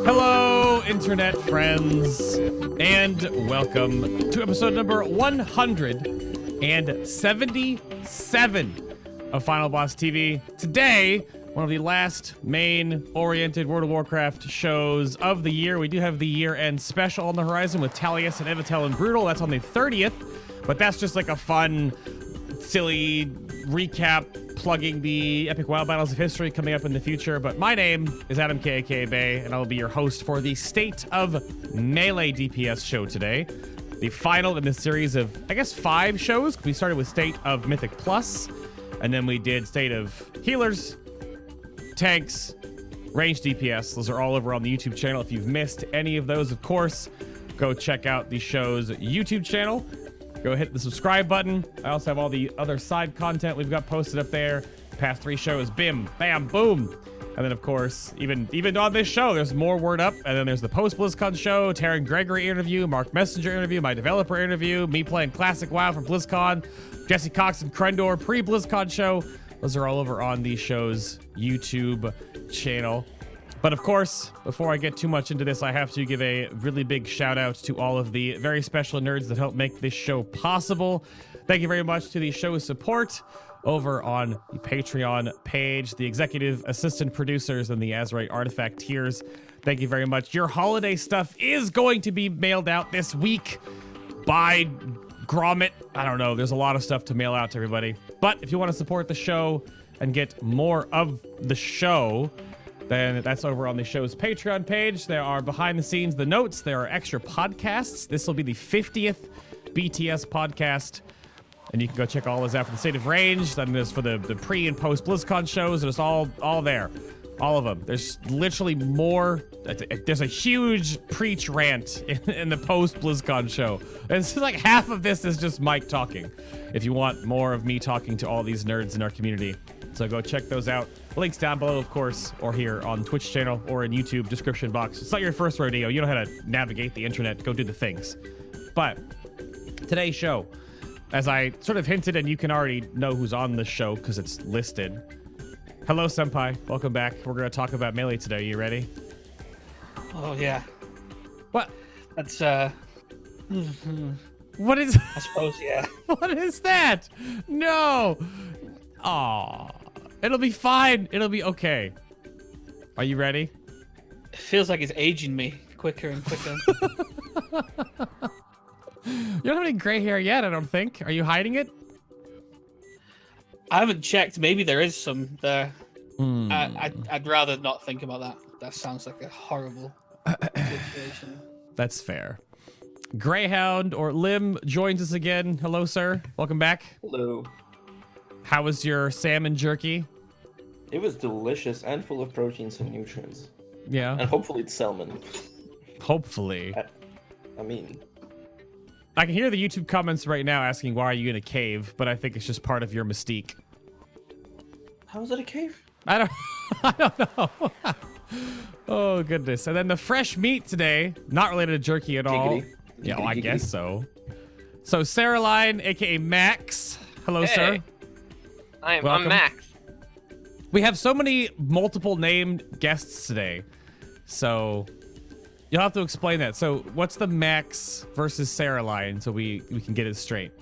Hello, internet friends, and welcome to episode number 177 of Final Boss TV. Today, one of the last main-oriented World of Warcraft shows of the year. We do have the year-end special on the horizon with Talius and Evitel and Brutal. That's on the 30th, but that's just like a fun, silly recap plugging the epic wild battles of history coming up in the future. But my name is Adam K.A.K. Bay, and I will be your host for the State of Melee DPS show today. The final in the series of, I guess, 5 shows. We started with State of Mythic Plus, and then we did State of Healers, Tanks, Ranged DPS. Those are all over on the YouTube channel. If you've missed any of those, of course, go check out the show's YouTube channel. Go hit the subscribe button. I also have all the other side content we've got posted up there. Past 3 shows, bim, bam, boom. And then, of course, even on this show, there's more Wordup. And then there's the post-BlizzCon show, Taryn Gregory interview, Mark Messenger interview, my developer interview, me playing Classic WoW from BlizzCon, Jesse Cox and Krendor pre-BlizzCon show. Those are all over on the show's YouTube channel. But of course, before I get too much into this, I have to give a really big shout out to all of the very special nerds that help make this show possible. Thank you very much to the show's support over on the Patreon page, the executive assistant producers, and the Azeroth artifact tiers. Thank you very much. Your holiday stuff is going to be mailed out this week by Grommet. I don't know. There's a lot of stuff to mail out to everybody. But if you want to support the show and get more of the show, then that's over on the show's Patreon page. There are behind the scenes, the notes. There are extra podcasts. This will be the 50th BTS podcast. And you can go check all those out for the State of Range. Then there's for the pre and post BlizzCon shows. There's all there. All of them. There's literally more. There's a huge preach rant in the post BlizzCon show. It's like half of this is just Mike talking. If you want more of me talking to all these nerds in our community. So go check those out. Links down below, of course, or here on Twitch channel or in YouTube description box. It's not your first rodeo. You know how to navigate the internet. Go do the things. But today's show, as I sort of hinted, and you can already know who's on the show because it's listed. Hello, Senpai. Welcome back. We're going to talk about Melee today. You ready? Oh, yeah. What? That's, What is... I suppose, yeah. What is that? No. Aw. It'll be fine. It'll be okay. Are you ready? It feels like it's aging me quicker and quicker. You don't have any gray hair yet, I don't think. Are you hiding it? I haven't checked. Maybe there is some there. I'd rather not think about that. That sounds like a horrible situation. That's fair. Grayhound or Lim joins us again. Hello, sir. Welcome back. Hello. How was your salmon jerky? It was delicious and full of proteins and nutrients. Yeah. And hopefully it's salmon. Hopefully. I mean... I can hear the YouTube comments right now asking, why are you in a cave? But I think it's just part of your mystique. How is it a cave? I don't know. Oh, goodness. And then the fresh meat today, not related to jerky at all. Giggity. Yeah, well, I Giggity. guess so. So Serahline, a.k.a. Max. Hello, Hey. sir. I'm Welcome. Max. We have so many multiple named guests today. So you'll have to explain that. So what's the Max versus Serahline so we can get it straight?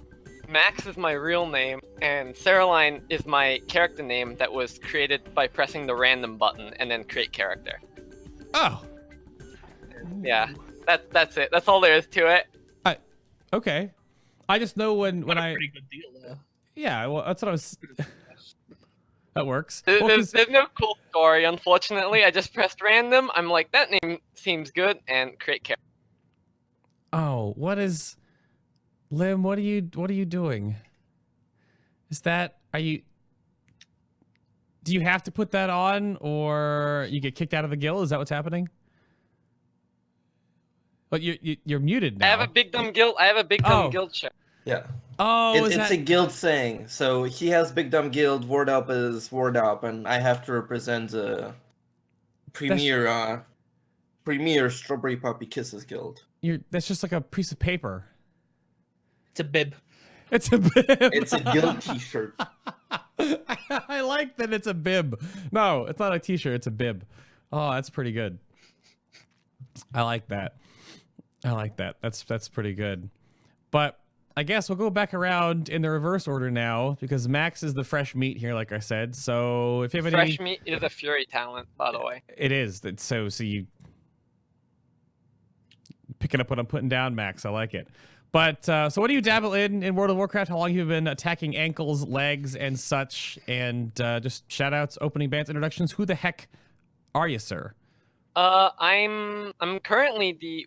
Max is my real name, and Serahline is my character name that was created by pressing the random button and then create character. Oh. Yeah, that's it. That's all there is to it. Okay. I just know when Got a I... pretty good deal there. Yeah, well, that's what I was... That works. There- Well, There's, 'cause- there's no cool story, unfortunately. I just pressed random. I'm like, that name seems good, and create character. Oh, what is... Lim, what are you doing? Is that... Are you... Do you have to put that on, or you get kicked out of the guild? Is that what's happening? But you're muted now. I have a big dumb guild. I have a big dumb Oh. guild share. Yeah. Oh, It's is that... a guild saying. So he has Big Dumb Guild, Wordup is Wordup, and I have to represent Premier Strawberry Poppy Kisses Guild. That's just like a piece of paper. It's a bib. It's a bib. It's a guild T-shirt. I like that it's a bib. No, it's not a T-shirt. It's a bib. Oh, that's pretty good. I like that. That's pretty good. But I guess we'll go back around in the reverse order now because Max is the fresh meat here, like I said. So if you have any Fresh meat is a Fury talent, by the way. it is. So you picking up what I'm putting down, Max. I like it. But so what do you dabble in World of Warcraft? How long have you been attacking ankles, legs, and such? And just shout outs, opening bands, introductions. Who the heck are you, sir? I'm currently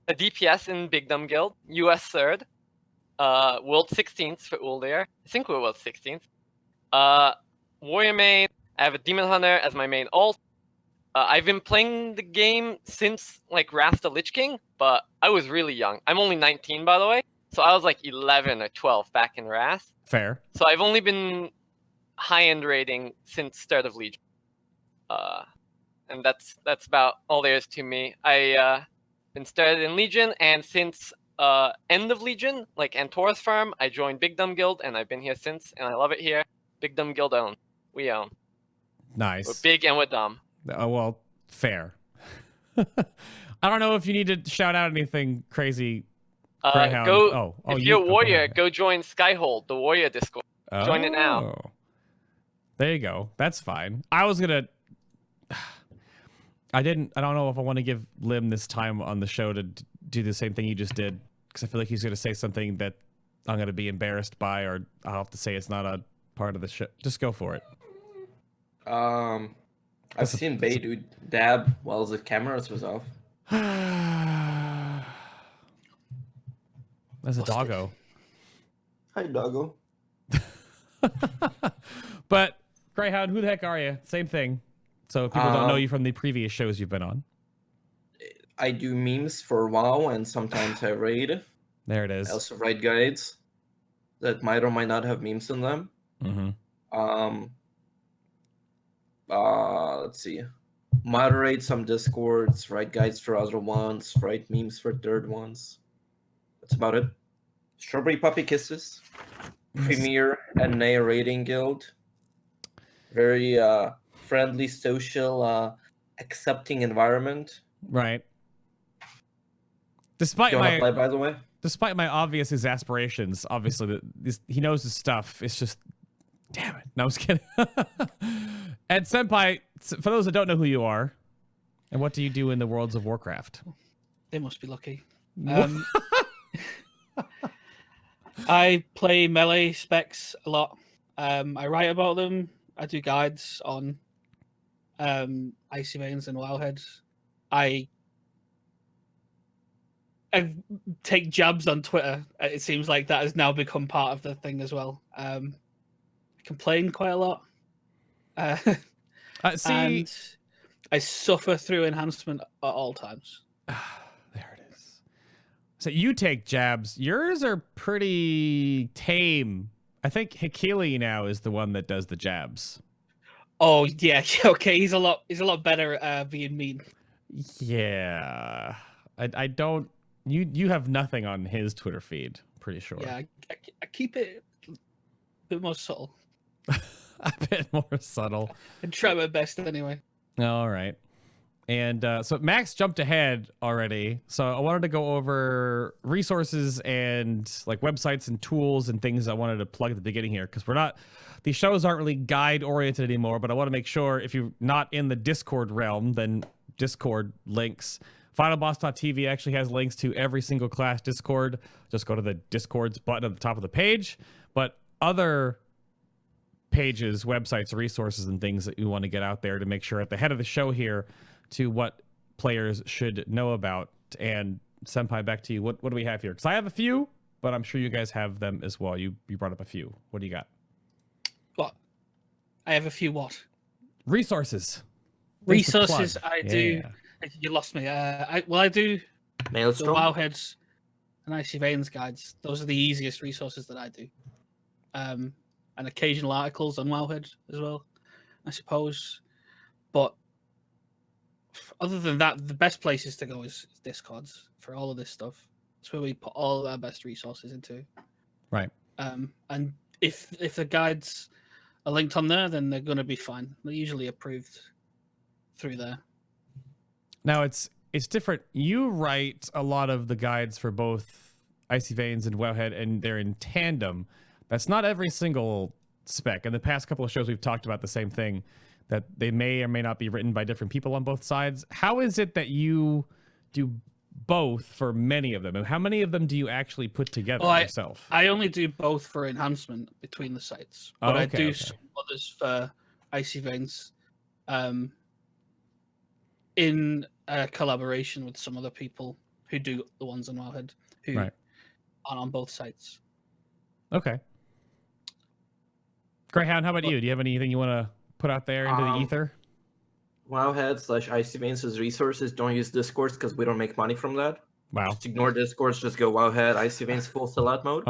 a DPS in Big Dumb Guild, US 3rd, World 16th for Uldir. I think we're World 16th. Warrior main. I have a Demon Hunter as my main ult. I've been playing the game since like Wrath the Lich King, but I was really young. I'm only 19, by the way, so I was like 11 or 12 back in Wrath. Fair. So I've only been high-end rating since start of Legion, and that's about all there is to me. I been started in Legion, and since end of Legion, like Antor's farm, I joined Big Dumb Guild, and I've been here since, and I love it here. Big Dumb Guild own. We own. Nice. We're big and we're dumb. Oh, well, fair. I don't know if you need to shout out anything crazy. Grayhound. If you're a warrior, go join Skyhold, the warrior Discord. Join it now. There you go. That's fine. I was gonna. I don't know if I want to give Lim this time on the show to do the same thing you just did, because I feel like he's gonna say something that I'm gonna be embarrassed by, or I'll have to say it's not a part of the show. Just go for it. I've seen Beidou dab while the cameras was off. That's a doggo. Hi, doggo. But Grayhound, who the heck are you? Same thing. So people don't know you from the previous shows you've been on. I do memes for WoW, and sometimes I raid. There it is. I also write guides that might or might not have memes in them. Mm-hmm. Let's see. Moderate some discords, write guides for other ones, write memes for third ones. That's about it. Strawberry Puppy Kisses. Premier and narrating guild. Very friendly, social, accepting environment. Right. Despite my apply, by the way? Despite my obvious exasperations, obviously he knows his stuff. It's just, damn it. No, I was kidding. And Senpai, for those that don't know who you are, and what do you do in the worlds of Warcraft? They must be lucky. I play melee specs a lot. I write about them. I do guides on Icy Veins and Wildheads. I take jabs on Twitter. It seems like that has now become part of the thing as well. I complain quite a lot. And I suffer through enhancement at all times. There it is. So you take jabs. Yours are pretty tame. I think Hikili now is the one that does the jabs. Oh yeah, okay. He's a lot better at being mean. Yeah, I don't. You have nothing on his Twitter feed. Pretty sure. Yeah, I keep it a bit more subtle. A bit more subtle. I try my best anyway. All right. And so Max jumped ahead already. So I wanted to go over resources and like websites and tools and things I wanted to plug at the beginning here, because these shows aren't really guide oriented anymore, but I want to make sure if you're not in the Discord realm, then Discord links. FinalBoss.tv actually has links to every single class Discord. Just go to the Discords button at the top of the page. But other pages, websites, resources, and things that you want to get out there to make sure at the head of the show here to what players should know about. And Senpai, back to you. What do we have here? Because I have a few, but I'm sure you guys have them as well. You brought up a few. What do you got? What? I have a few what? Resources. Resources I do. You lost me. I do Maelstrom? the Wowheads and Icy Veins guides. Those are the easiest resources that I do. And occasional articles on Wowhead as well, I suppose. But other than that, the best places to go is Discords for all of this stuff. It's where we put all of our best resources into. Right. And if the guides are linked on there, then they're going to be fine. They're usually approved through there. Now it's different. You write a lot of the guides for both Icy Veins and Wowhead, and they're in tandem. That's not every single spec. In the past couple of shows, we've talked about the same thing, that they may or may not be written by different people on both sides. How is it that you do both for many of them? And how many of them do you actually put together yourself? I only do both for enhancement between the sites, but I do some others for Icy Veins in collaboration with some other people who do the ones on Wildhead who are on both sites. Okay. Grayhound, how about you? Do you have anything you want to put out there into the ether? Wowhead / Icy Veins' resources, don't use Discords because we don't make money from that. Wow. Just ignore Discords, just go Wowhead, Icy Veins full sellout mode.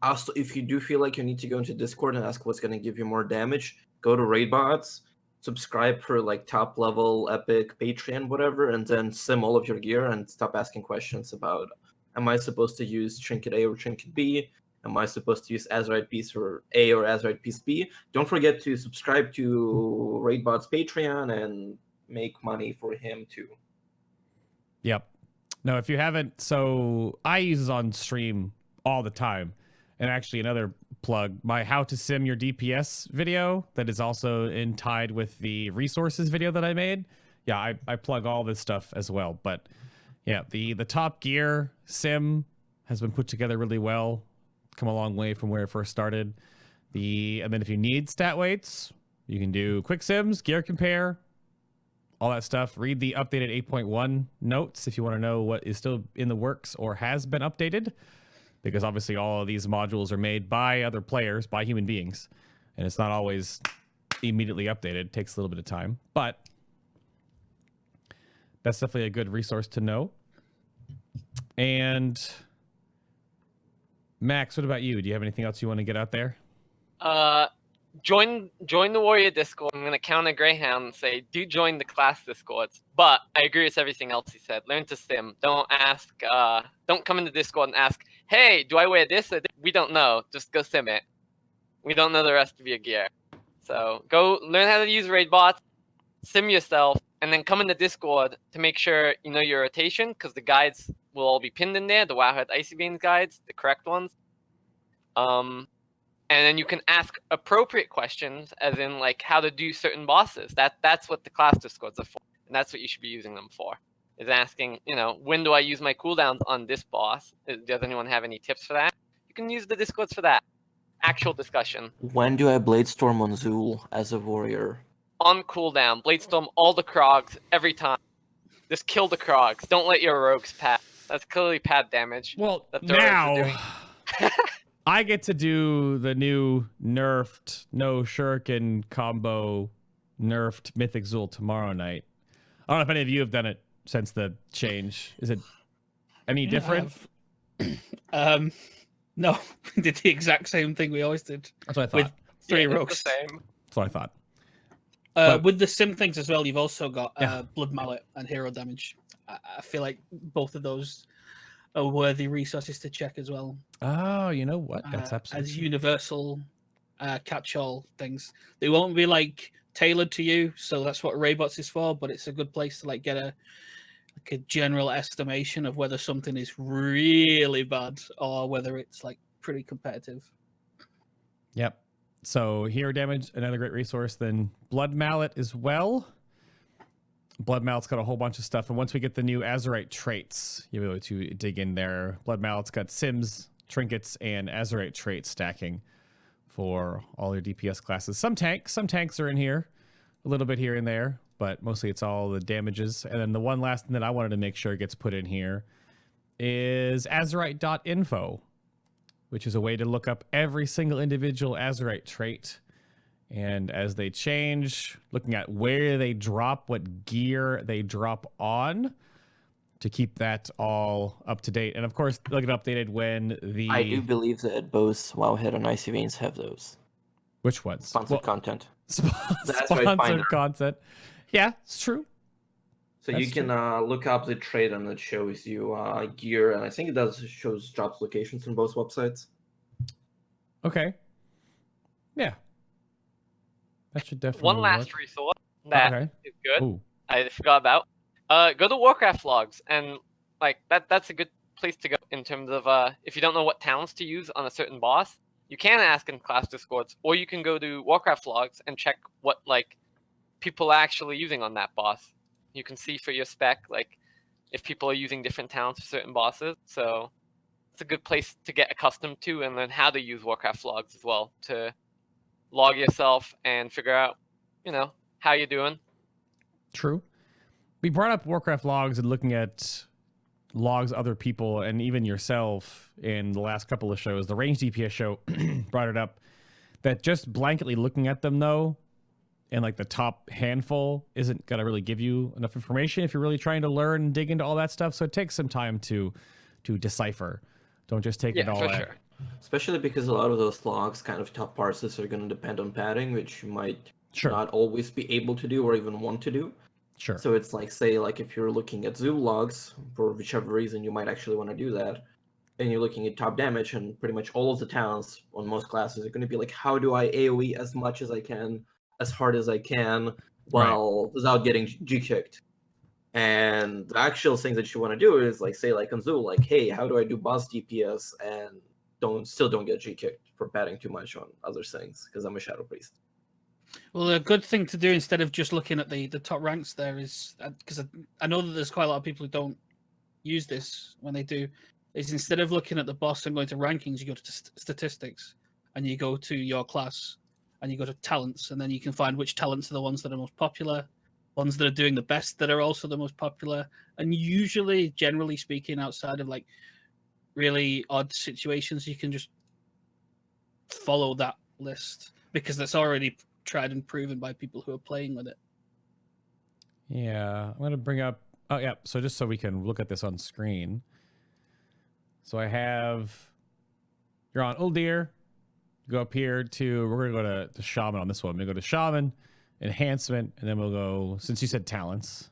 Also, if you do feel like you need to go into Discord and ask what's going to give you more damage, go to Raidbots, subscribe for like top level, epic, Patreon, whatever, and then sim all of your gear and stop asking questions about, am I supposed to use Trinket A or Trinket B? Am I supposed to use Azerite piece or A or Azerite piece B? Don't forget to subscribe to Raidbot's Patreon and make money for him too. Yep. No, if you haven't, so I use this on stream all the time. And actually another plug, my How to Sim Your DPS video that is also tied with the resources video that I made. Yeah, I plug all this stuff as well. But yeah, the top gear sim has been put together really well. Come a long way from where it first started. And then if you need stat weights, you can do quick sims, gear compare, all that stuff. Read the updated 8.1 notes if you want to know what is still in the works or has been updated, because obviously all of these modules are made by other players, by human beings, and it's not always immediately updated. It takes a little bit of time, but that's definitely a good resource to know. And Max, what about you? Do you have anything else you want to get out there? Join the Warrior Discord. I'm gonna counter Grayhound and say, do join the class Discords. But I agree with everything else he said. Learn to sim. Don't ask. Don't come into Discord and ask, hey, do I wear this or this? We don't know. Just go sim it. We don't know the rest of your gear. So go learn how to use raid bots, sim yourself, and then come into Discord to make sure you know your rotation, because the guides will all be pinned in there. The Wowhead Icy Veins guides, the correct ones. And then you can ask appropriate questions, as in like how to do certain bosses. That's what the class Discords are for, and that's what you should be using them for. Is asking, when do I use my cooldowns on this boss? Does anyone have any tips for that? You can use the Discords for that. Actual discussion. When do I Bladestorm on Zool as a warrior? On cooldown, Bladestorm all the Krogs every time. Just kill the Krogs. Don't let your rogues pad. That's clearly pad damage. Well, now I get to do the new nerfed no shuriken combo nerfed Mythic Zool tomorrow night. I don't know if any of you have done it since the change. Is it any different? No, we did the exact same thing we always did. That's what I thought. With 3 rogues. The same. That's what I thought. With the sim things as well, you've also got Blood Mallet and Hero Damage. I feel like both of those are worthy resources to check as well. Oh, you know what? That's absolutely as universal catch-all things. They won't be like tailored to you, so that's what Raybots is for. But it's a good place to like get a general estimation of whether something is really bad or whether it's like pretty competitive. Yep. So hero damage, another great resource. Then Blood Mallet as well. Blood Mallet's got a whole bunch of stuff, and once we get the new Azerite traits, you'll be able to dig in there. Blood Mallet's got sims, trinkets, and Azerite trait stacking for all your DPS classes. Some tanks are in here, a little bit here and there, but mostly it's all the damages. And then the one last thing that I wanted to make sure gets put in here is Azerite.info, which is a way to look up every single individual Azerite trait. And as they change, looking at where they drop, what gear they drop on, to keep that all up to date. And of course, they'll get updated when the... I do believe that both Wowhead and Icy Veins have those. Which ones? Sponsored content. Sponsored content. Yeah, it's true. So That's you can look up the trade and it shows you gear, and I think it does shows drops locations on both websites. Okay. Yeah. That should definitely One last work. resource that Okay. is good. Ooh. I forgot about. Go to Warcraft logs, and like that's a good place to go in terms of if you don't know what talents to use on a certain boss, you can ask in class discords, or you can go to Warcraft logs and check what like people are actually using on that boss. You can see for your spec like if people are using different talents for certain bosses. So it's a good place to get accustomed to and learn how to use Warcraft logs as well to log yourself and figure out, how you're doing. True. We brought up Warcraft logs and looking at logs other people and even yourself in the last couple of shows. The Range DPS show brought it up that just blanketly looking at them though, and like the top handful isn't gonna really give you enough information if you're really trying to learn and dig into all that stuff. So it takes some time to decipher. Don't just take it all for in. sure. Especially because a lot of those logs, kind of top parses, are going to depend on padding, which you might Sure. not always be able to do or even want to do. Sure. So it's like, say, like if you're looking at Zoo logs, for whichever reason you might actually want to do that, and you're looking at top damage, and pretty much all of the talents on most classes are going to be like, how do I AoE as much as I can, as hard as I can, while without getting G-kicked? And the actual things that you want to do is like, say, like on Zoo, like, hey, how do I do boss DPS and still don't get G-kicked for padding too much on other things, because I'm a Shadow Priest. Well, a good thing to do instead of just looking at the top ranks there is, because I know that there's quite a lot of people who don't use this when they do, is instead of looking at the boss and going to rankings, you go to statistics and you go to your class and you go to talents, and then you can find which talents are the ones that are most popular, ones that are doing the best that are also the most popular. And usually, generally speaking, outside of like really odd situations, you can just follow that list because that's already tried and proven by people who are playing with it. Yeah, I'm gonna bring up. Oh yeah, so just so we can look at this on screen. So I have. You're on Uldir. Go up here to. We're gonna go to Shaman on this one. We're gonna go to Shaman, Enhancement, and then we'll go. Since you said talents,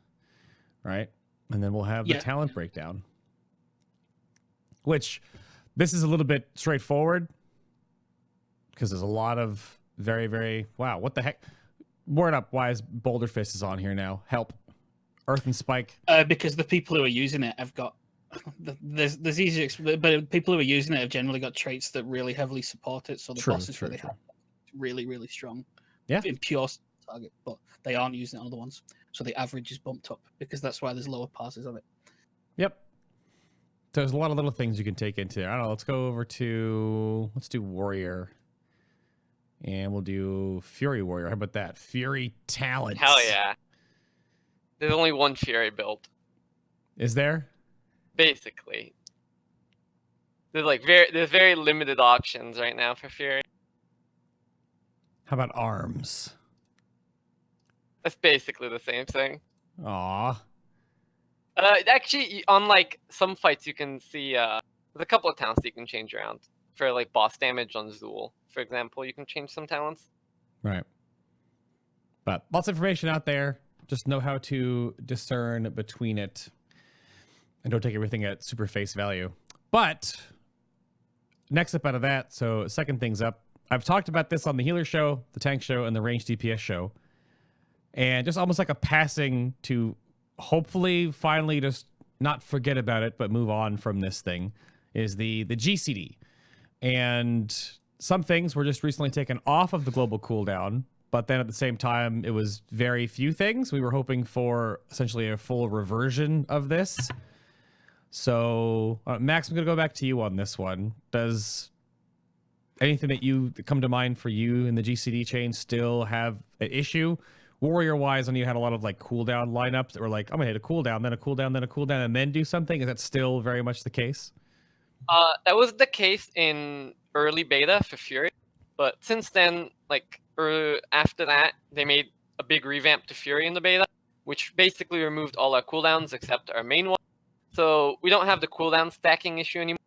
right? And then we'll have the talent breakdown. Which, this is a little bit straightforward because there's a lot of very, very. Wow, what the heck? Wordup, why is Boulder Fist is on here now? Help. Earth and Spike. Because the people who are using it have got there's easy, but people who are using it have generally got traits that really heavily support it. So the bosses really have really, really strong. Yeah. In pure target, but they aren't using it on other ones. So the average is bumped up because that's why there's lower passes of it. Yep. There's a lot of little things you can take into there. I don't know. Let's go over to let's do Warrior. And we'll do Fury Warrior. How about that? Fury Talents. Hell yeah. There's only one Fury build. Is there? Basically. There's very limited options right now for Fury. How about Arms? That's basically the same thing. Aw. Actually, on like some fights you can see there's a couple of talents that you can change around. For like boss damage on Zool, for example, you can change some talents. Right. But lots of information out there. Just know how to discern between it. And don't take everything at super face value. But next up out of that, so second things up. I've talked about this on the Healer Show, the Tank Show, and the Range DPS Show. And just almost like a passing to hopefully finally just not forget about it, but move on from this thing, is the GCD. And some things were just recently taken off of the global cooldown, but then at the same time, it was very few things. We were hoping for essentially a full reversion of this. So, Max, I'm going to go back to you on this one. Does anything that come to mind for you in the GCD chain still have an issue? Warrior-wise, when you had a lot of like cooldown lineups that were like, I'm going to hit a cooldown, then a cooldown, then a cooldown, and then do something. Is that still very much the case? That was the case in early beta for Fury, but since then, like after that, they made a big revamp to Fury in the beta, which basically removed all our cooldowns except our main one. So we don't have the cooldown stacking issue anymore.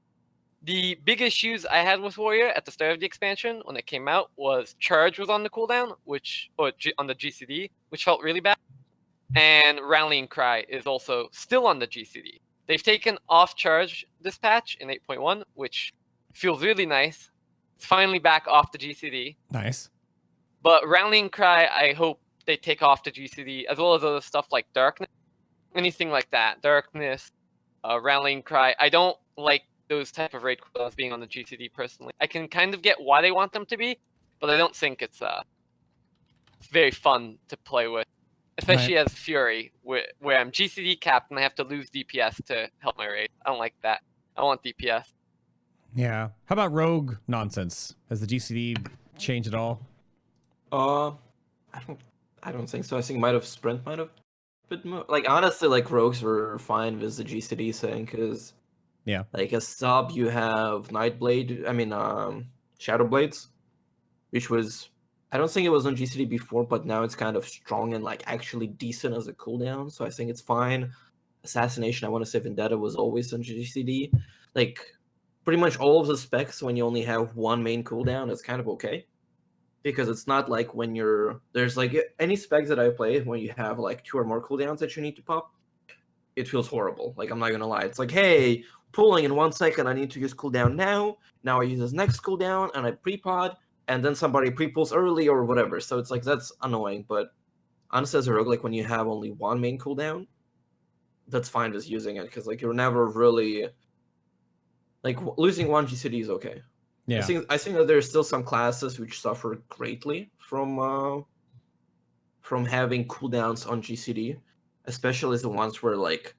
The big issues I had with Warrior at the start of the expansion when it came out was Charge was on the cooldown, on the GCD, which felt really bad. and Rallying Cry is also still on the GCD. They've taken off charge this patch in 8.1, which feels really nice. It's finally back off the GCD. Nice. But Rallying Cry, I hope they take off the GCD, as well as other stuff like Darkness, anything like that. Darkness, Rallying Cry. I don't like those type of raid cooldowns being on the GCD personally. I can kind of get why they want them to be, but I don't think it's very fun to play with, especially as Fury, where I'm GCD capped and I have to lose DPS to help my raid. I don't like that. I want DPS. Yeah. How about rogue nonsense? Has the GCD changed at all? I don't think so. I think Sprint might have bit more. Like honestly, like rogues were fine with the GCD thing because yeah, like a sub you have Nightblade. I mean, Shadowblades, which was I don't think it was on GCD before, but now it's kind of strong and like actually decent as a cooldown. So I think it's fine. Assassination, I want to say Vendetta was always on GCD. Like pretty much all of the specs when you only have one main cooldown is kind of okay. Because it's not like when there's like any specs that I play when you have like 2 or more cooldowns that you need to pop, it feels horrible. Like I'm not gonna lie, it's like, hey, pulling in 1 second, I need to use cooldown now. Now I use this next cooldown and I pre-pod, and then somebody pre-pulls early or whatever. So it's like that's annoying. But honestly, as a rogue, like when you have only one main cooldown, that's fine with using it because like you're never really like losing one GCD is okay. Yeah. I think that there's still some classes which suffer greatly from having cooldowns on GCD, especially the ones where like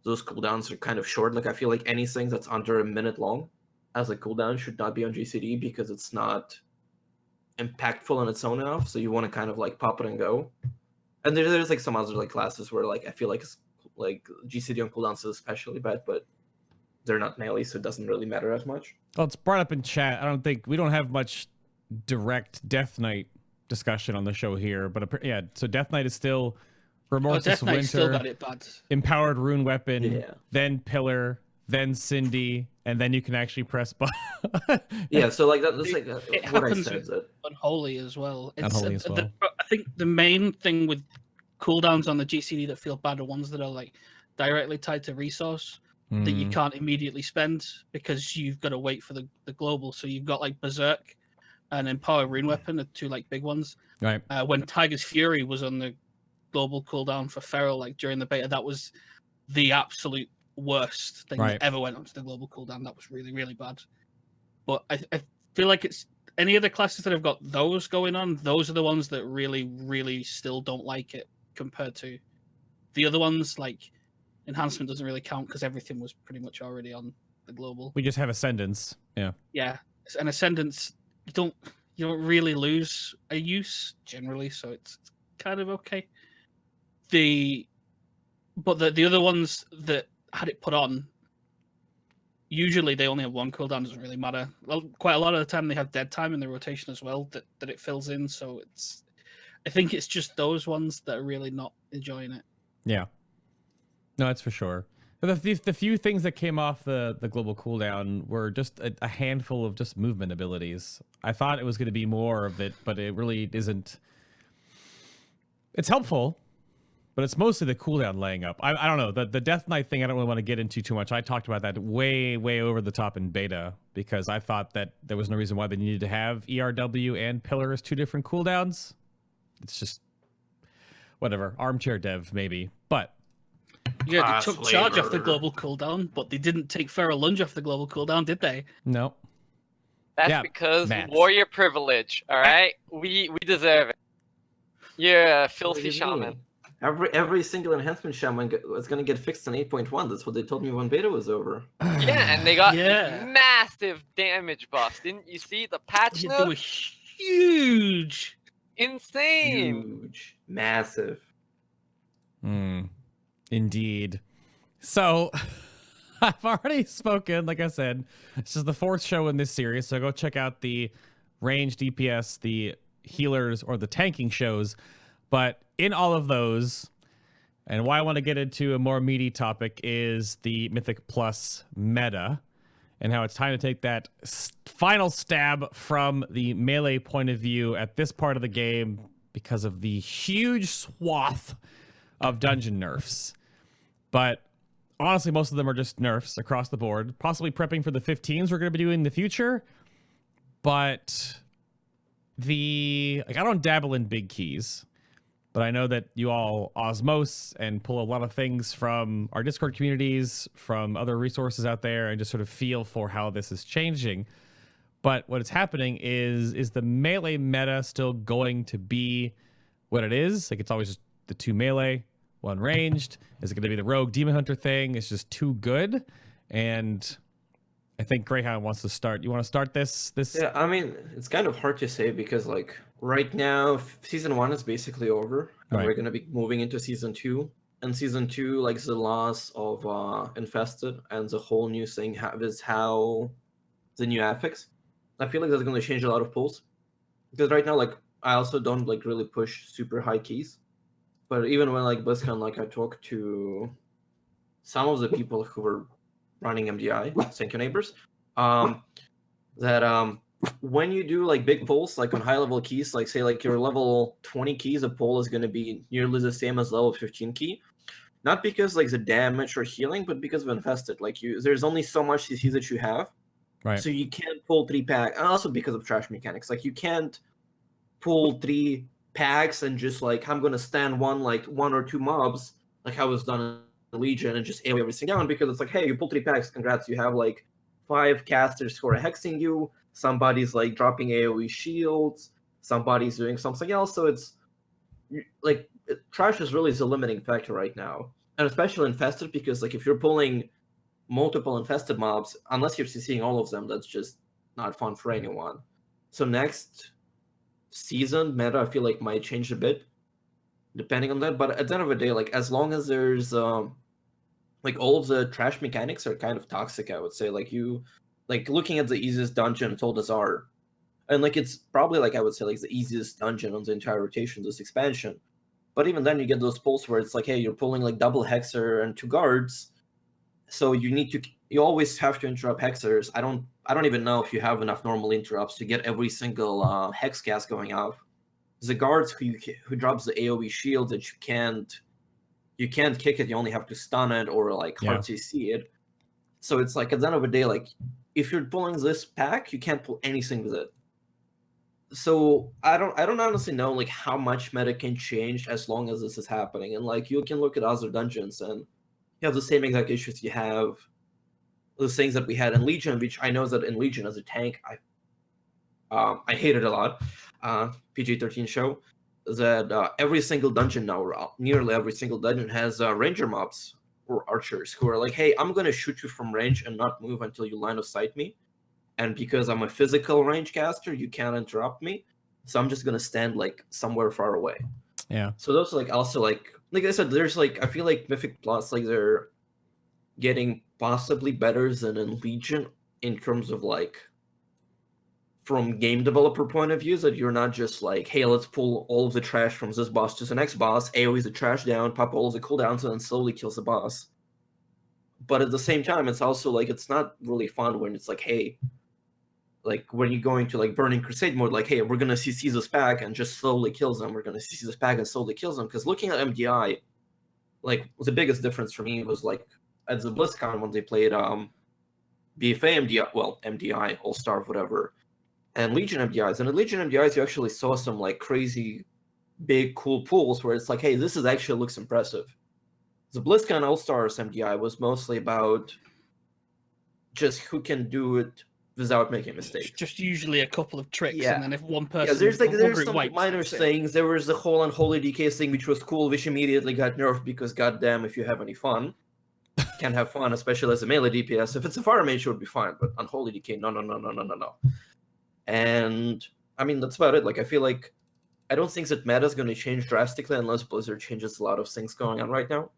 those cooldowns are kind of short. Like I feel like anything that's under a minute long as a cooldown should not be on GCD because it's not impactful on its own enough. So you want to kind of like pop it and go. And there's like some other like classes where like I feel like it's, like GCD on cooldowns is especially bad, but they're not melee, so it doesn't really matter as much. Well, it's brought up in chat. We don't have much direct Death Knight discussion on the show here, but yeah, so Death Knight is still Remorseless Winter, still got it bad. Empowered Rune Weapon, then Pillar, then Cindy, and then you can actually press button. Yeah, so like that's like it what I happens said. with Unholy as well. Unholy as well. I think the main thing with cooldowns on the GCD that feel bad are ones that are like directly tied to resource. That you can't immediately spend because you've got to wait for the global. So you've got like Berserk and Empower Rune Weapon, the 2 like big ones. Right. When Tiger's Fury was on the global cooldown for Feral, like during the beta, that was the absolute worst thing that ever went onto the global cooldown. That was really, really bad. But I feel like it's any other classes that have got those going on, those are the ones that really, really still don't like it compared to the other ones. Like Enhancement doesn't really count because everything was pretty much already on the global. We just have Ascendance. Yeah. Yeah, and Ascendance you don't really lose a use generally, so it's kind of okay. But the other ones that had it put on, usually they only have 1 cooldown. Doesn't really matter. Well, quite a lot of the time they have dead time in the rotation as well that it fills in. So I think it's just those ones that are really not enjoying it. Yeah. No, that's for sure. But the few things that came off the global cooldown were just a handful of just movement abilities. I thought it was going to be more of it, but it really isn't. It's helpful, but it's mostly the cooldown laying up. I don't know. The Death Knight thing I don't really want to get into too much. I talked about that way, way over the top in beta because I thought that there was no reason why they needed to have ERW and Pillar as 2 different cooldowns. It's just whatever. Armchair dev, maybe. But yeah, they took charge off the global cooldown, but they didn't take Feral Lunge off the global cooldown, did they? No. That's because warrior privilege, all right? We deserve it. You're a filthy shaman. Every single enhancement shaman was going to get fixed in 8.1. That's what they told me when beta was over. Yeah, and they got massive damage buffs. Didn't you see the patch notes? They were huge. Insane. Huge. Massive. Indeed. So I've already spoken, like I said, this is the 4th show in this series, so go check out the range DPS, the healers, or the tanking shows. But in all of those, and why I want to get into a more meaty topic is the Mythic Plus meta and how it's time to take that final stab from the melee point of view at this part of the game because of the huge swath of dungeon nerfs. But honestly, most of them are just nerfs across the board, possibly prepping for the 15s we're going to be doing in the future. But I don't dabble in big keys, but I know that you all osmose and pull a lot of things from our Discord communities, from other resources out there, and just sort of feel for how this is changing. But what is happening is the melee meta still going to be what it is? Like, it's always just the 2 melee, 1 ranged. Is it going to be the rogue demon hunter thing? It's just too good. And I think Grayhound wants to start. You want to start this? Yeah, I mean, it's kind of hard to say because, like, right now, season 1 is basically over, and Right. we're gonna be moving into season 2. And season 2, like, the loss of Infested and the whole new thing is how the new affix. I feel like that's gonna change a lot of pulls because right now, like, I also don't like really push super high keys. But even when like BlizzCon, like, I talked to some of the people who were running MDI, thank you neighbors, that when you do like big pulls, like on high level keys, like say like your level 20 keys, a pull is going to be nearly the same as level 15 key. Not because like the damage or healing, but because of Infested. Like there's only so much CC that you have. Right. So you can't pull 3 packs, and also because of trash mechanics. Like you can't pull 3 packs and just like I'm gonna stand one or 2 mobs like how it's done in Legion and just AoE everything down, because it's like, hey, you pull 3 packs, congrats, you have like 5 casters who are hexing you, somebody's like dropping AoE shields, somebody's doing something else. So it's like trash is really the limiting factor right now, and especially Infested, because like if you're pulling multiple Infested mobs, unless you're CCing all of them, that's just not fun for anyone. So next season meta, I feel like, might change a bit depending on that. But at the end of the day, like as long as there's like all of the trash mechanics are kind of toxic, I would say. Like you like looking at the easiest dungeon, it's all Azar, and like it's probably like I would say like the easiest dungeon on the entire rotation, this expansion. But even then you get those pulls where it's like, hey, you're pulling like double hexer and 2 guards, so you always have to interrupt hexers. I don't even know if you have enough normal interrupts to get every single hex cast going off. The guards who drops the AoE shield that you can't kick it, you only have to stun it or like hard CC it. So it's like at the end of the day, like if you're pulling this pack, you can't pull anything with it. So I don't honestly know like how much meta can change as long as this is happening. And like you can look at other dungeons and you have the same exact issues you have the things that we had in Legion, which I know that in Legion as a tank, I hated a lot. PG-13 show that every single dungeon now, or nearly every single dungeon, has ranger mobs or archers who are like, hey, I'm gonna shoot you from range and not move until you line of sight me, and because I'm a physical range caster, you can't interrupt me, so I'm just gonna stand like somewhere far away. Yeah. So those like also like I said, there's like I feel like Mythic Plus, like they're getting possibly better than in Legion in terms of like from game developer point of view, that you're not just like, hey, let's pull all of the trash from this boss to the next boss, AoE the trash down, pop all of the cooldowns, and then slowly kills the boss. But at the same time, it's also like it's not really fun when it's like, hey, like when you go into like Burning Crusade mode, like, hey, we're gonna CC this pack and just slowly kills them. We're gonna CC this pack and slowly kills them. Because looking at MDI, like the biggest difference for me was like at the BlizzCon when they played BFA MDI, well, MDI, All-Star, whatever, and Legion MDIs. And in Legion MDIs, you actually saw some like crazy, big, cool pools where it's like, hey, this is actually looks impressive. The BlizzCon All-Stars MDI was mostly about just who can do it without making mistakes. Just usually a couple of tricks, Yeah. and then if one person, Yeah, there's some wipes, minor that's it. things. There was the whole unholy DK thing, which was cool, which immediately got nerfed because goddamn, if you have any fun, can't have fun, especially as a melee DPS. If it's a fire mage, it would be fine, but unholy DK, no. And I mean, that's about it. Like, I feel like I don't think that meta is going to change drastically unless Blizzard changes a lot of things going on right now.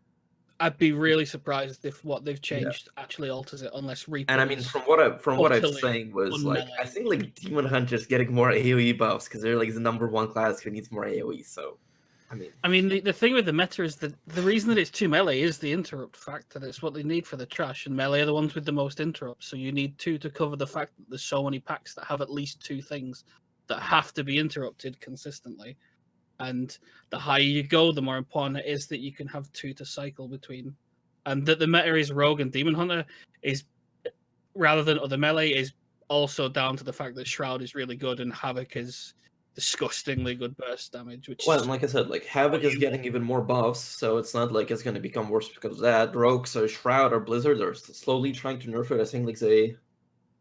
I'd be really surprised if what they've changed actually alters it, unless Reaper. And I mean, from what I was utterly saying was like, I unmelee. think like Demon Hunter's getting more AoE buffs because they're like the #1 class who needs more AoE. So, I mean, the thing with the meta is that the reason that it's 2 melee is the interrupt factor. That's what they need for the trash, and melee are the ones with the most interrupts. So you need 2 to cover the fact that there's so many packs that have at least 2 things that have to be interrupted consistently. And the higher you go, the more important it is that you can have 2 to cycle between. And that the meta is Rogue and Demon Hunter is, rather than other melee, is also down to the fact that Shroud is really good and Havoc is disgustingly good burst damage. Which Well, is, and like I said, like Havoc is getting even more buffs, so it's not like it's going to become worse because of that. Rogue, so Shroud or Blizzard are slowly trying to nerf it. I think like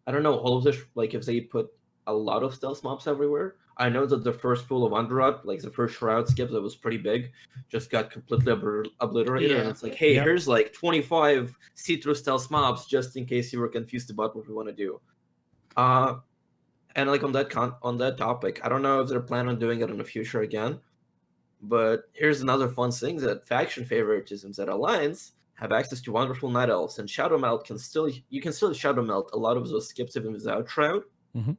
I don't know, all of this, like if they put a lot of stealth mobs everywhere. I know that the first pool of Underrot, like the first Shroud skip that was pretty big, just got completely obliterated. And Yeah. it's like, hey, Yep. here's like 25 see-through stealth mobs just in case you were confused about what we want to do. And like on that topic, I don't know if they're planning on doing it in the future again, but here's another fun thing: that faction favoritisms at Alliance have access to wonderful Night Elves, and Shadow Melt you can still Shadow Melt a lot of those skips even without Shroud. Mhm.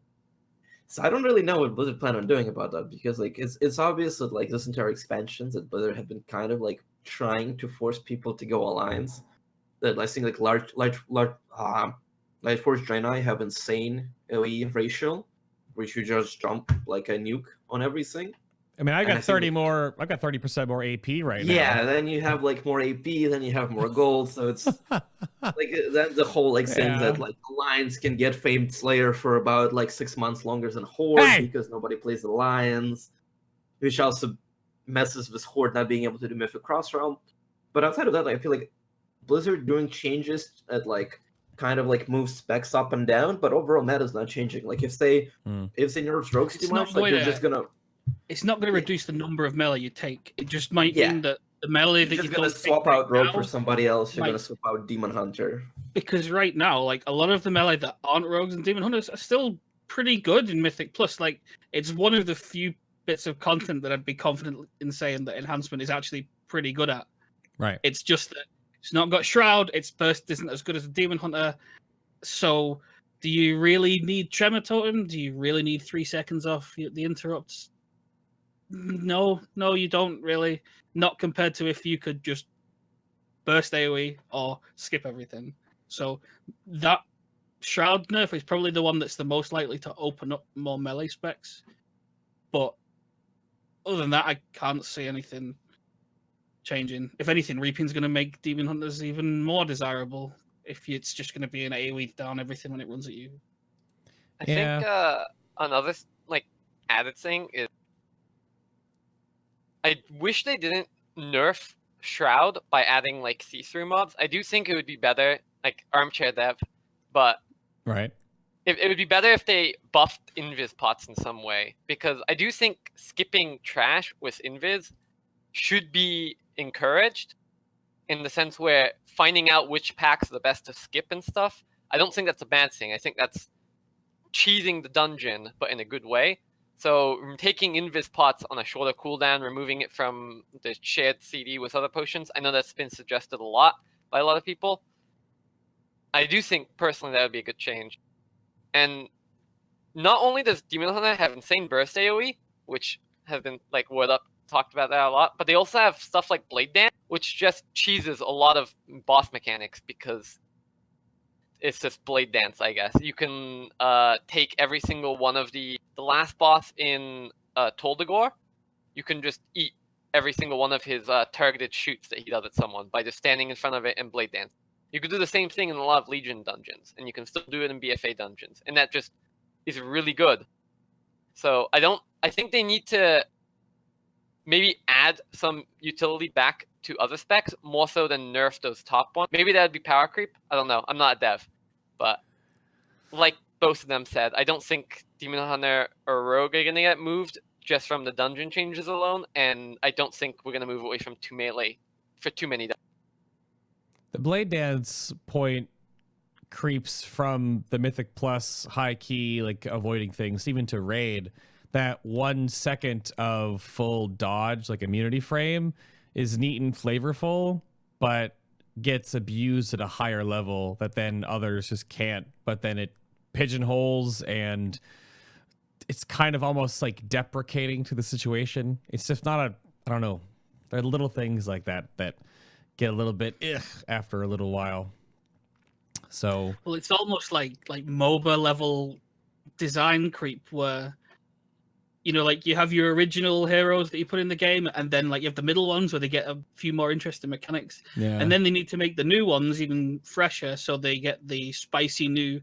So I don't really know what Blizzard plan on doing about that, because like it's obvious that like this entire expansions that Blizzard have been kind of like trying to force people to go Alliance. That I think like Light Force Draenei have insane AoE ratio, where you just jump like a nuke on everything. I mean, I And I got think 30 more. I got 30% more AP right now. Yeah, then you have like more AP, then you have more gold, so it's like then the whole like thing Yeah. that like Alliance can get Famed Slayer for about like 6 months longer than Horde Hey! because nobody plays Alliance, which also messes with Horde not being able to do Mythic Crossrealm. But outside of that, I feel like Blizzard doing changes at like kind of like move specs up and down, but overall meta's not changing. Like if they nerf Rogues too It's much, not like they're going just gonna it's not going to reduce the number of melee you take. It just might Yeah. mean that the melee you're that you just gonna don't take swap right out Rogue now, for somebody else. You're might- gonna swap out Demon Hunter. because right now, like a lot of the melee that aren't rogues and demon hunters are still pretty good in Mythic Plus. Like it's one of the few bits of content that I'd be confident in saying that enhancement is actually pretty good at. Right. It's just that it's not got Shroud. Its burst isn't as good as a demon hunter. So, do you really need Tremor Totem? Do you really need 3 seconds off the interrupts? No, you don't really. Not compared to if you could just burst AoE or skip everything. So that Shroud nerf is probably the one that's the most likely to open up more melee specs. But other than that, I can't see anything changing. If anything, Reaping's going to make Demon Hunters even more desirable if it's just going to be an AoE down everything when it runs at you. I Yeah. think another like added thing is I wish they didn't nerf Shroud by adding like see-through mobs. I do think it would be better, like armchair dev, but Right. it would be better if they buffed invis pots in some way, because I do think skipping trash with invis should be encouraged in the sense where finding out which packs are the best to skip and stuff. I don't think that's a bad thing. I think that's cheesing the dungeon, but in a good way. So taking invis pots on a shorter cooldown, removing it from the shared CD with other potions, I know that's been suggested a lot by a lot of people. I do think personally that would be a good change. And not only does Demon Hunter have insane burst AoE, which has been like Wordup talked about that a lot, but they also have stuff like Blade Dance, which just cheeses a lot of boss mechanics because it's just Blade Dance, I guess. You can take every single one of the last boss in Toldegor. You can just eat every single one of his targeted shoots that he does at someone by just standing in front of it and Blade Dance. You could do the same thing in a lot of Legion dungeons, and you can still do it in BFA dungeons, and that just is really good. So I think they need to maybe add some utility back to other specs more so than nerf those top ones. Maybe that would be power creep. I don't know. I'm not a dev, but like both of them said, I don't think Demon Hunter or Rogue are gonna get moved just from the dungeon changes alone, and I don't think we're gonna move away from two melee for too many. The Blade Dance point creeps from the Mythic Plus high key, like avoiding things, even to raid. That 1 second of full dodge, like immunity frame, is neat and flavorful, but gets abused at a higher level that then others just can't. But then it pigeonholes, and it's kind of almost like deprecating to the situation. It's just not a, I don't know. There are little things like that that get a little bit after a little while. So Well, it's almost like MOBA level design creep where you know, like you have your original heroes that you put in the game, and then like you have the middle ones where they get a few more interesting mechanics, and then they need to make the new ones even fresher, so they get the spicy new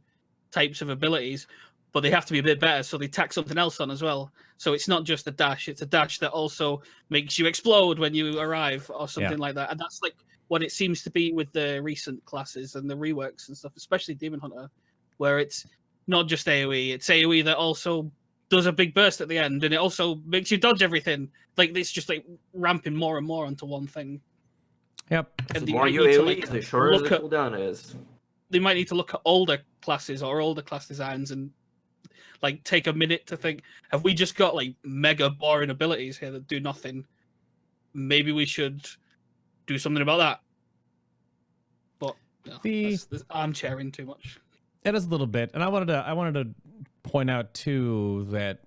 types of abilities, but they have to be a bit better, so they tack something else on as well. So it's not just a dash; it's a dash that also makes you explode when you arrive, or something like that. And that's like what it seems to be with the recent classes and the reworks and stuff, especially Demon Hunter, where it's not just AoE; it's AoE that also does a big burst at the end, and it also makes you dodge everything. Like it's just like ramping more and more onto one thing. Yep. The more you AoE, the shorter the cooldown is. They might need to look at older classes or older class designs and like take a minute to think, have we just got like mega boring abilities here that do nothing? Maybe we should do something about that. But no, that's armchairing too much. It is a little bit, and I wanted to point out too that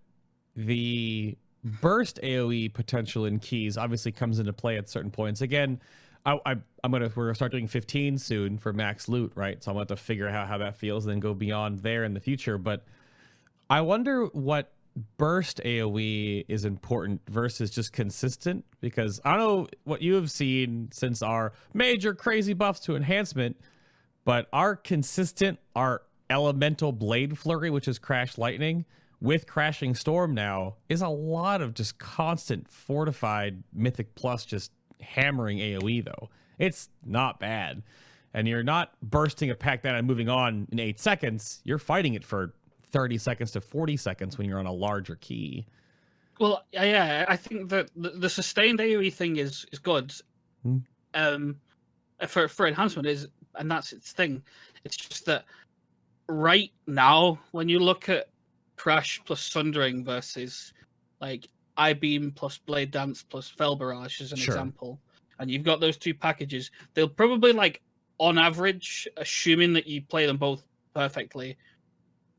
the burst AoE potential in keys obviously comes into play at certain points. Again, we're gonna start doing 15 soon for max loot, right? So I'm gonna have to figure out how that feels and then go beyond there in the future. But I wonder what burst AoE is important versus just consistent, because I don't know what you have seen since our major crazy buffs to enhancement, but our elemental blade flurry, which is crash lightning with crashing storm now, is a lot of just constant fortified mythic plus just hammering AoE though. It's not bad. And you're not bursting a pack that and moving on in 8 seconds. You're fighting it for 30 seconds to 40 seconds when you're on a larger key. Well, yeah, I think that the sustained AoE thing is good. For enhancement is, and that's its thing. It's just that right now, when you look at Crash plus Sundering versus like I-Beam plus Blade Dance plus Fell Barrage as an example, and you've got those two packages, they'll probably, like, on average, assuming that you play them both perfectly,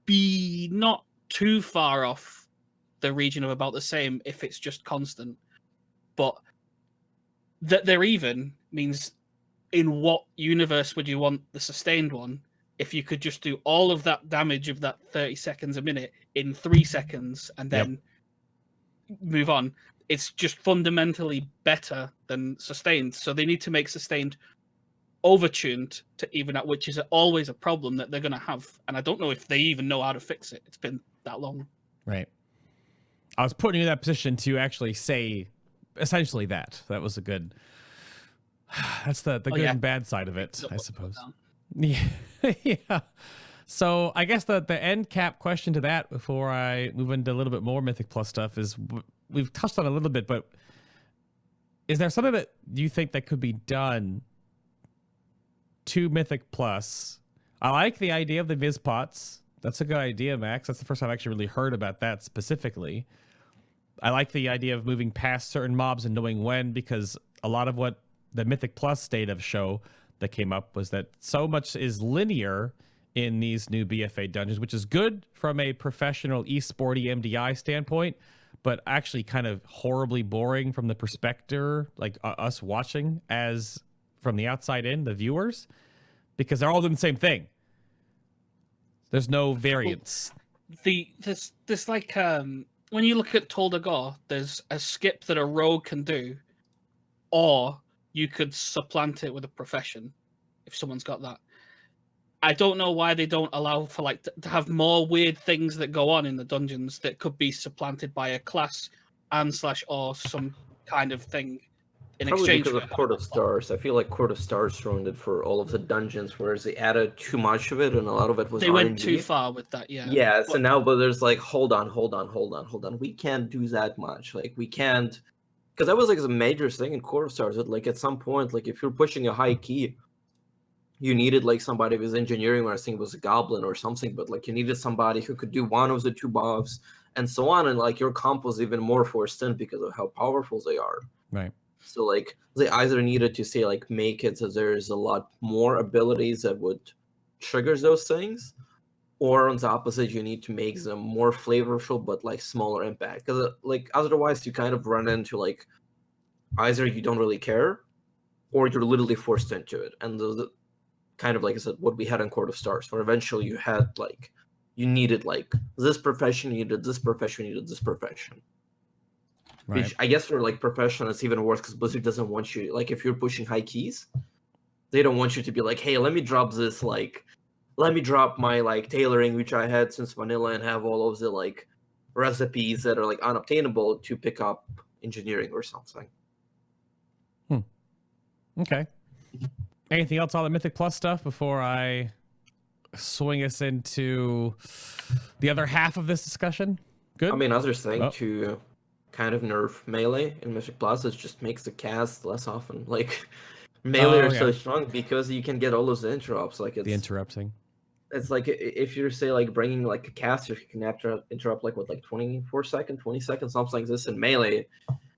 be not too far off the region of about the same if it's just constant. But that they're even means, in what universe would you want the sustained one if you could just do all of that damage of that 30 seconds a minute in 3 seconds and then move on? It's just fundamentally better than sustained. So they need to make sustained overtuned to even out, which is always a problem that they're going to have. And I don't know if they even know how to fix it. It's been that long. Right. I was putting you in that position to actually say essentially that. That was a good... That's the good and bad side of it, I suppose. Yeah. Yeah. So I guess the end cap question to that before I move into a little bit more Mythic Plus stuff is, we've touched on it a little bit, but is there something that you think that could be done to Mythic Plus? I like the idea of the Viz pots. That's a good idea, Max. That's the first time I've actually really heard about that specifically. I like the idea of moving past certain mobs and knowing when, because a lot of what the Mythic Plus state of show that came up was that so much is linear in these new BFA dungeons, which is good from a professional esporty MDI standpoint, but actually kind of horribly boring from the perspective, like us watching as from the outside in, the viewers, because they're all doing the same thing. There's no variance. Well, this like when you look at Tol Dagor, there's a skip that a rogue can do, or you could supplant it with a profession if someone's got that. I don't know why they don't allow for like to have more weird things that go on in the dungeons that could be supplanted by a class and / or some kind of thing in Probably exchange because for of Court of Stars. I feel like Court of Stars ruined it for all of the dungeons, whereas they added too much of it and a lot of it was they RNG. went too far with that. Yeah, so now, but there's like, hold on. We can't do that much. Like, we can't, because that was like a major thing in Court of Stars. That like at some point, like if you're pushing a high key, you needed like somebody with engineering, or I think it was a goblin or something, but like you needed somebody who could do one of the two buffs and so on, and like your comp was even more forced in because of how powerful they are. Right. So like they either needed to say like make it so there's a lot more abilities that would trigger those things, or on the opposite, you need to make them more flavorful but like smaller impact. Because like otherwise, you kind of run into like either you don't really care, or you're literally forced into it. And the kind of like I said, what we had in Court of Stars, where eventually you you needed like this profession, you needed this profession, you needed this profession. Right. Which I guess for like professional, it's even worse because Blizzard doesn't want you, like if you're pushing high keys, they don't want you to be like, hey, let me drop this, like, let me drop my like tailoring, which I had since vanilla, and have all of the like recipes that are like unobtainable to pick up engineering or something. Okay. Anything else on the Mythic Plus stuff before I swing us into the other half of this discussion? Good. I mean, other thing Oh. to kind of nerf melee in Mythic Plus is just makes the cast less often. Like melee are so yeah. strong because you can get all those interrupts. Like The interrupting. it's like if you're say like bringing like a caster, you can interrupt like what, like 24 seconds, 20 seconds, something like this in melee.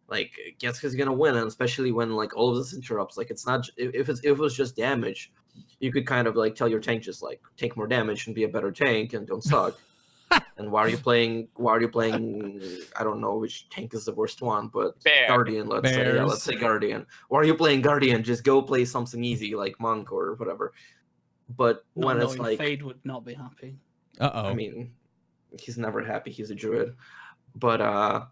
Like Getsuka's gonna win, and especially when like all of this interrupts. Like it's not if it was just damage, you could kind of like tell your tank just like take more damage and be a better tank and don't suck. And why are you playing? I don't know which tank is the worst one, but Bear. Guardian. Let's say, yeah, Bears. let's say Guardian. Why are you playing Guardian? Just go play something easy like Monk or whatever. But Not when it's knowing like, Fade would not be happy. Uh-oh. I mean, he's never happy. He's a druid. But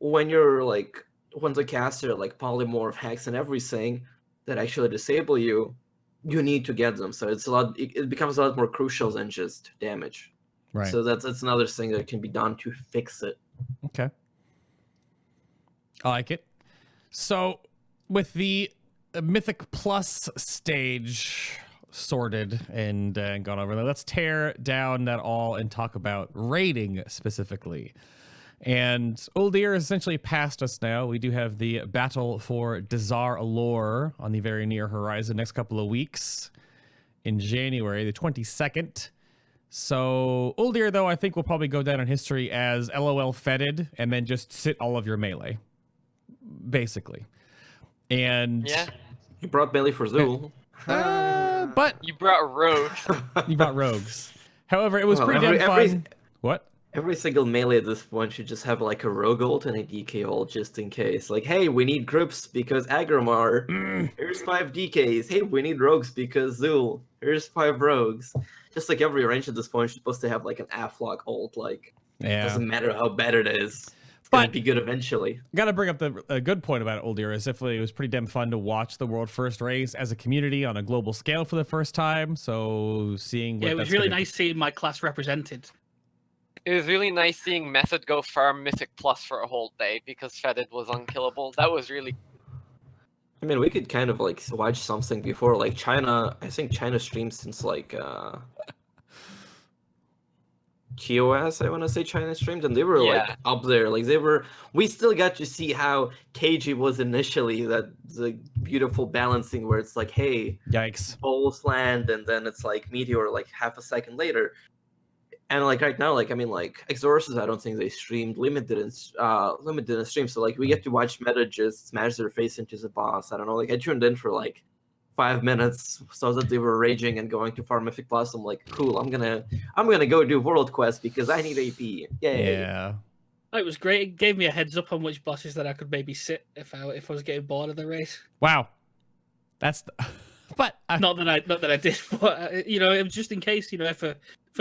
when you're like, when the caster like polymorph, hex, and everything that actually disable you, you need to get them. So it's a lot. It becomes a lot more crucial than just damage. Right. So that's another thing that can be done to fix it. Okay. I like it. So with the Mythic Plus stage sorted and gone over there, let's tear down that all and talk about rating specifically. And Uldir is essentially past us now. We do have the Battle for Dazar Allure on the very near horizon next couple of weeks in January, the 22nd. So Uldir, though, I think will probably go down in history as LOL feted and then just sit all of your melee, basically. And Yeah. You brought melee for Zul. but You brought rogues. you brought rogues. However, it was Well, pretty damn fun. What? Every single melee at this point should just have like a rogue ult and a DK ult just in case. Like, hey, we need groups because Agramar. Here's 5 DKs. Hey, we need rogues because Zul. Here's 5 rogues. Just like every range at this point is supposed to have like an Aflock ult. Like, Yeah. doesn't matter how bad it is. It's But- gonna be good eventually. Gotta bring up a good point about Uldir is definitely it was pretty damn fun to watch the world first race as a community on a global scale for the first time. So seeing what Yeah, it was that's really gonna- nice seeing my class represented. It was really nice seeing Method go farm Mythic Plus for a whole day because Fetid was unkillable. That was really. I mean, we could kind of like watch something before, like China. I think China streams since like TOS. I want to say China streamed, and they were like Yeah. up there. Like they were. We still got to see how KG was initially. That the beautiful balancing where it's like, hey, Yikes. Bulls land, and then it's like Meteor like half a second later. And like right now, like I mean, like Exorcist, I don't think they streamed. Limit didn't stream. So like we get to watch Meta just smash their face into the boss. I don't know. Like I tuned in for like 5 minutes, saw that they were raging and going to farm Mythic Plus. I'm like, cool. I'm gonna go do World Quest because I need AP. Yay! Yeah. It was great. It gave me a heads up on which bosses that I could maybe sit if I was getting bored of the race. Wow. That's the, but Not that I did, but you know, it was just in case. You know, if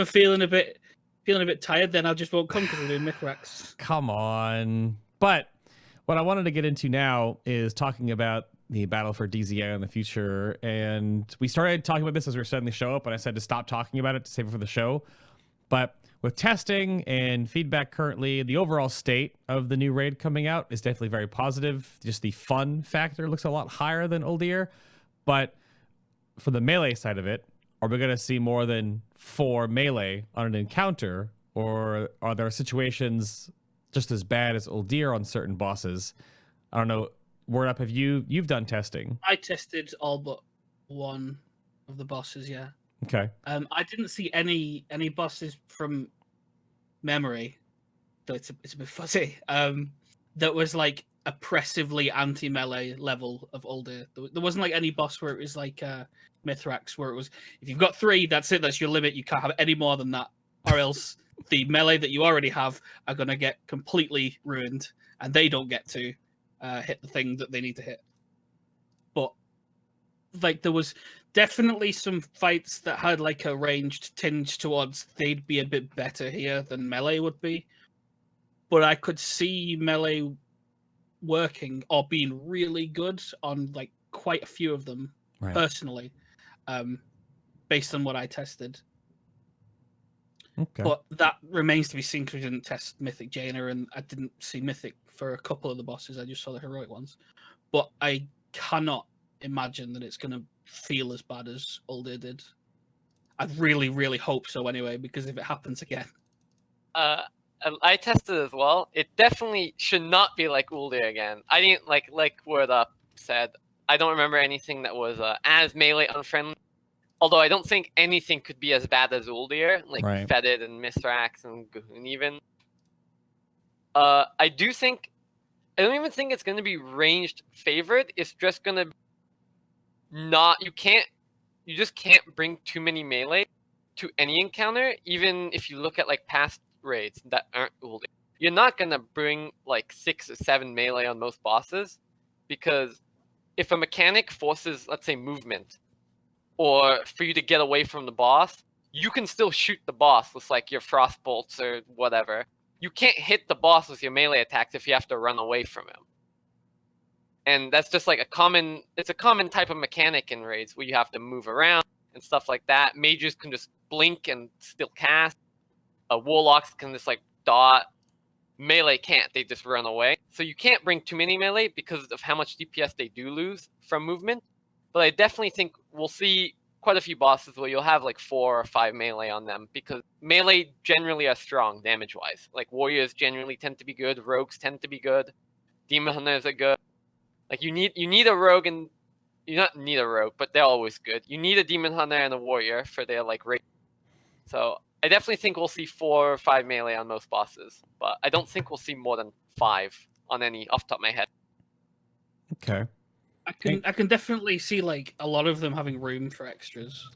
feeling a bit tired, then I just won't come because I'm doing Mithrax. come on. But what I wanted to get into now is talking about the battle for DZI in the future. And we started talking about this as we were setting the show up, and I said to stop talking about it to save it for the show. But with testing and feedback currently, the overall state of the new raid coming out is definitely very positive. Just the fun factor looks a lot higher than Uldir. But for the melee side of it, are we going to see more than 4 melee on an encounter? Or are there situations just as bad as Uldir on certain bosses? I don't know. Wordup, have you've done testing? I tested all but one of the bosses. Yeah. Okay. I didn't see any bosses from memory, though it's a bit fuzzy. That was like oppressively anti-melee level of Uldir. There wasn't like any boss where it was like Mithrax, where it was if you've got 3, that's it, that's your limit. You can't have any more than that, or else the melee that you already have are gonna get completely ruined, and they don't get to hit the thing that they need to hit. But like there definitely some fights that had like a ranged tinge towards they'd be a bit better here than Melee would be. But I could see Melee working or being really good on like quite a few of them personally, based on what I tested. Okay. But that remains to be seen because we didn't test Mythic Jaina, and I didn't see Mythic for a couple of the bosses. I just saw the heroic ones. But I cannot imagine that it's going to feel as bad as Uldir did. I really, really hope so anyway, because if it happens again... I tested as well. It definitely should not be like Uldir again. I didn't like Wordup said. I don't remember anything that was as melee unfriendly. Although I don't think anything could be as bad as Uldir, like Fetid and Mithrax and Gahun even. I don't even think it's going to be ranged favored. It's just going to you just can't bring too many melee to any encounter, even if you look at like past raids that aren't Uldir. You're not going to bring like 6 or 7 melee on most bosses, because if a mechanic forces, let's say, movement, or for you to get away from the boss, you can still shoot the boss with like your frost bolts or whatever. You can't hit the boss with your melee attacks if you have to run away from him. And that's just like it's a common type of mechanic in raids where you have to move around and stuff like that. Mages can just blink and still cast. Warlocks can just like dot. Melee can't, they just run away. So you can't bring too many melee because of how much DPS they do lose from movement. But I definitely think we'll see quite a few bosses where you'll have like 4 or 5 melee on them, because melee generally are strong damage-wise. Like warriors generally tend to be good, rogues tend to be good, demon hunters are good. Like you need a rogue, and you not need a rogue, but they're always good. You need a demon hunter and a warrior for their like rate. So I definitely think we'll see 4 or 5 melee on most bosses, but I don't think we'll see more than 5 on any off the top of my head. Okay. I can definitely see like a lot of them having room for extras.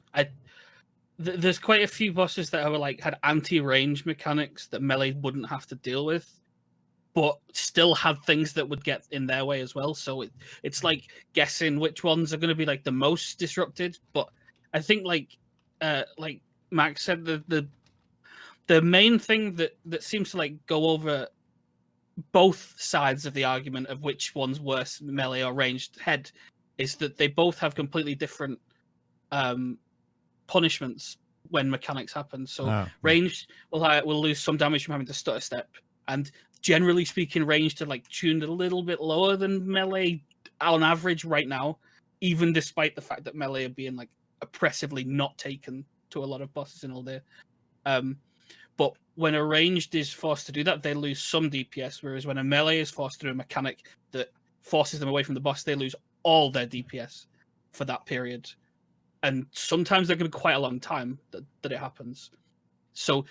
There's quite a few bosses that have like had anti-range mechanics that melee wouldn't have to deal with, but still have things that would get in their way as well. So it's like guessing which ones are going to be like the most disrupted. But I think like Max said, the main thing that seems to like go over both sides of the argument of which one's worse, melee or ranged head, is that they both have completely different punishments when mechanics happen. So ranged will lose some damage from having to stutter step, and generally speaking, ranged are like tuned a little bit lower than melee on average right now, even despite the fact that melee are being like oppressively not taken to a lot of bosses in Uldir. But when a ranged is forced to do that, they lose some DPS, whereas when a melee is forced to do a mechanic that forces them away from the boss, they lose all their DPS for that period. And sometimes they're going to be quite a long time that it happens. So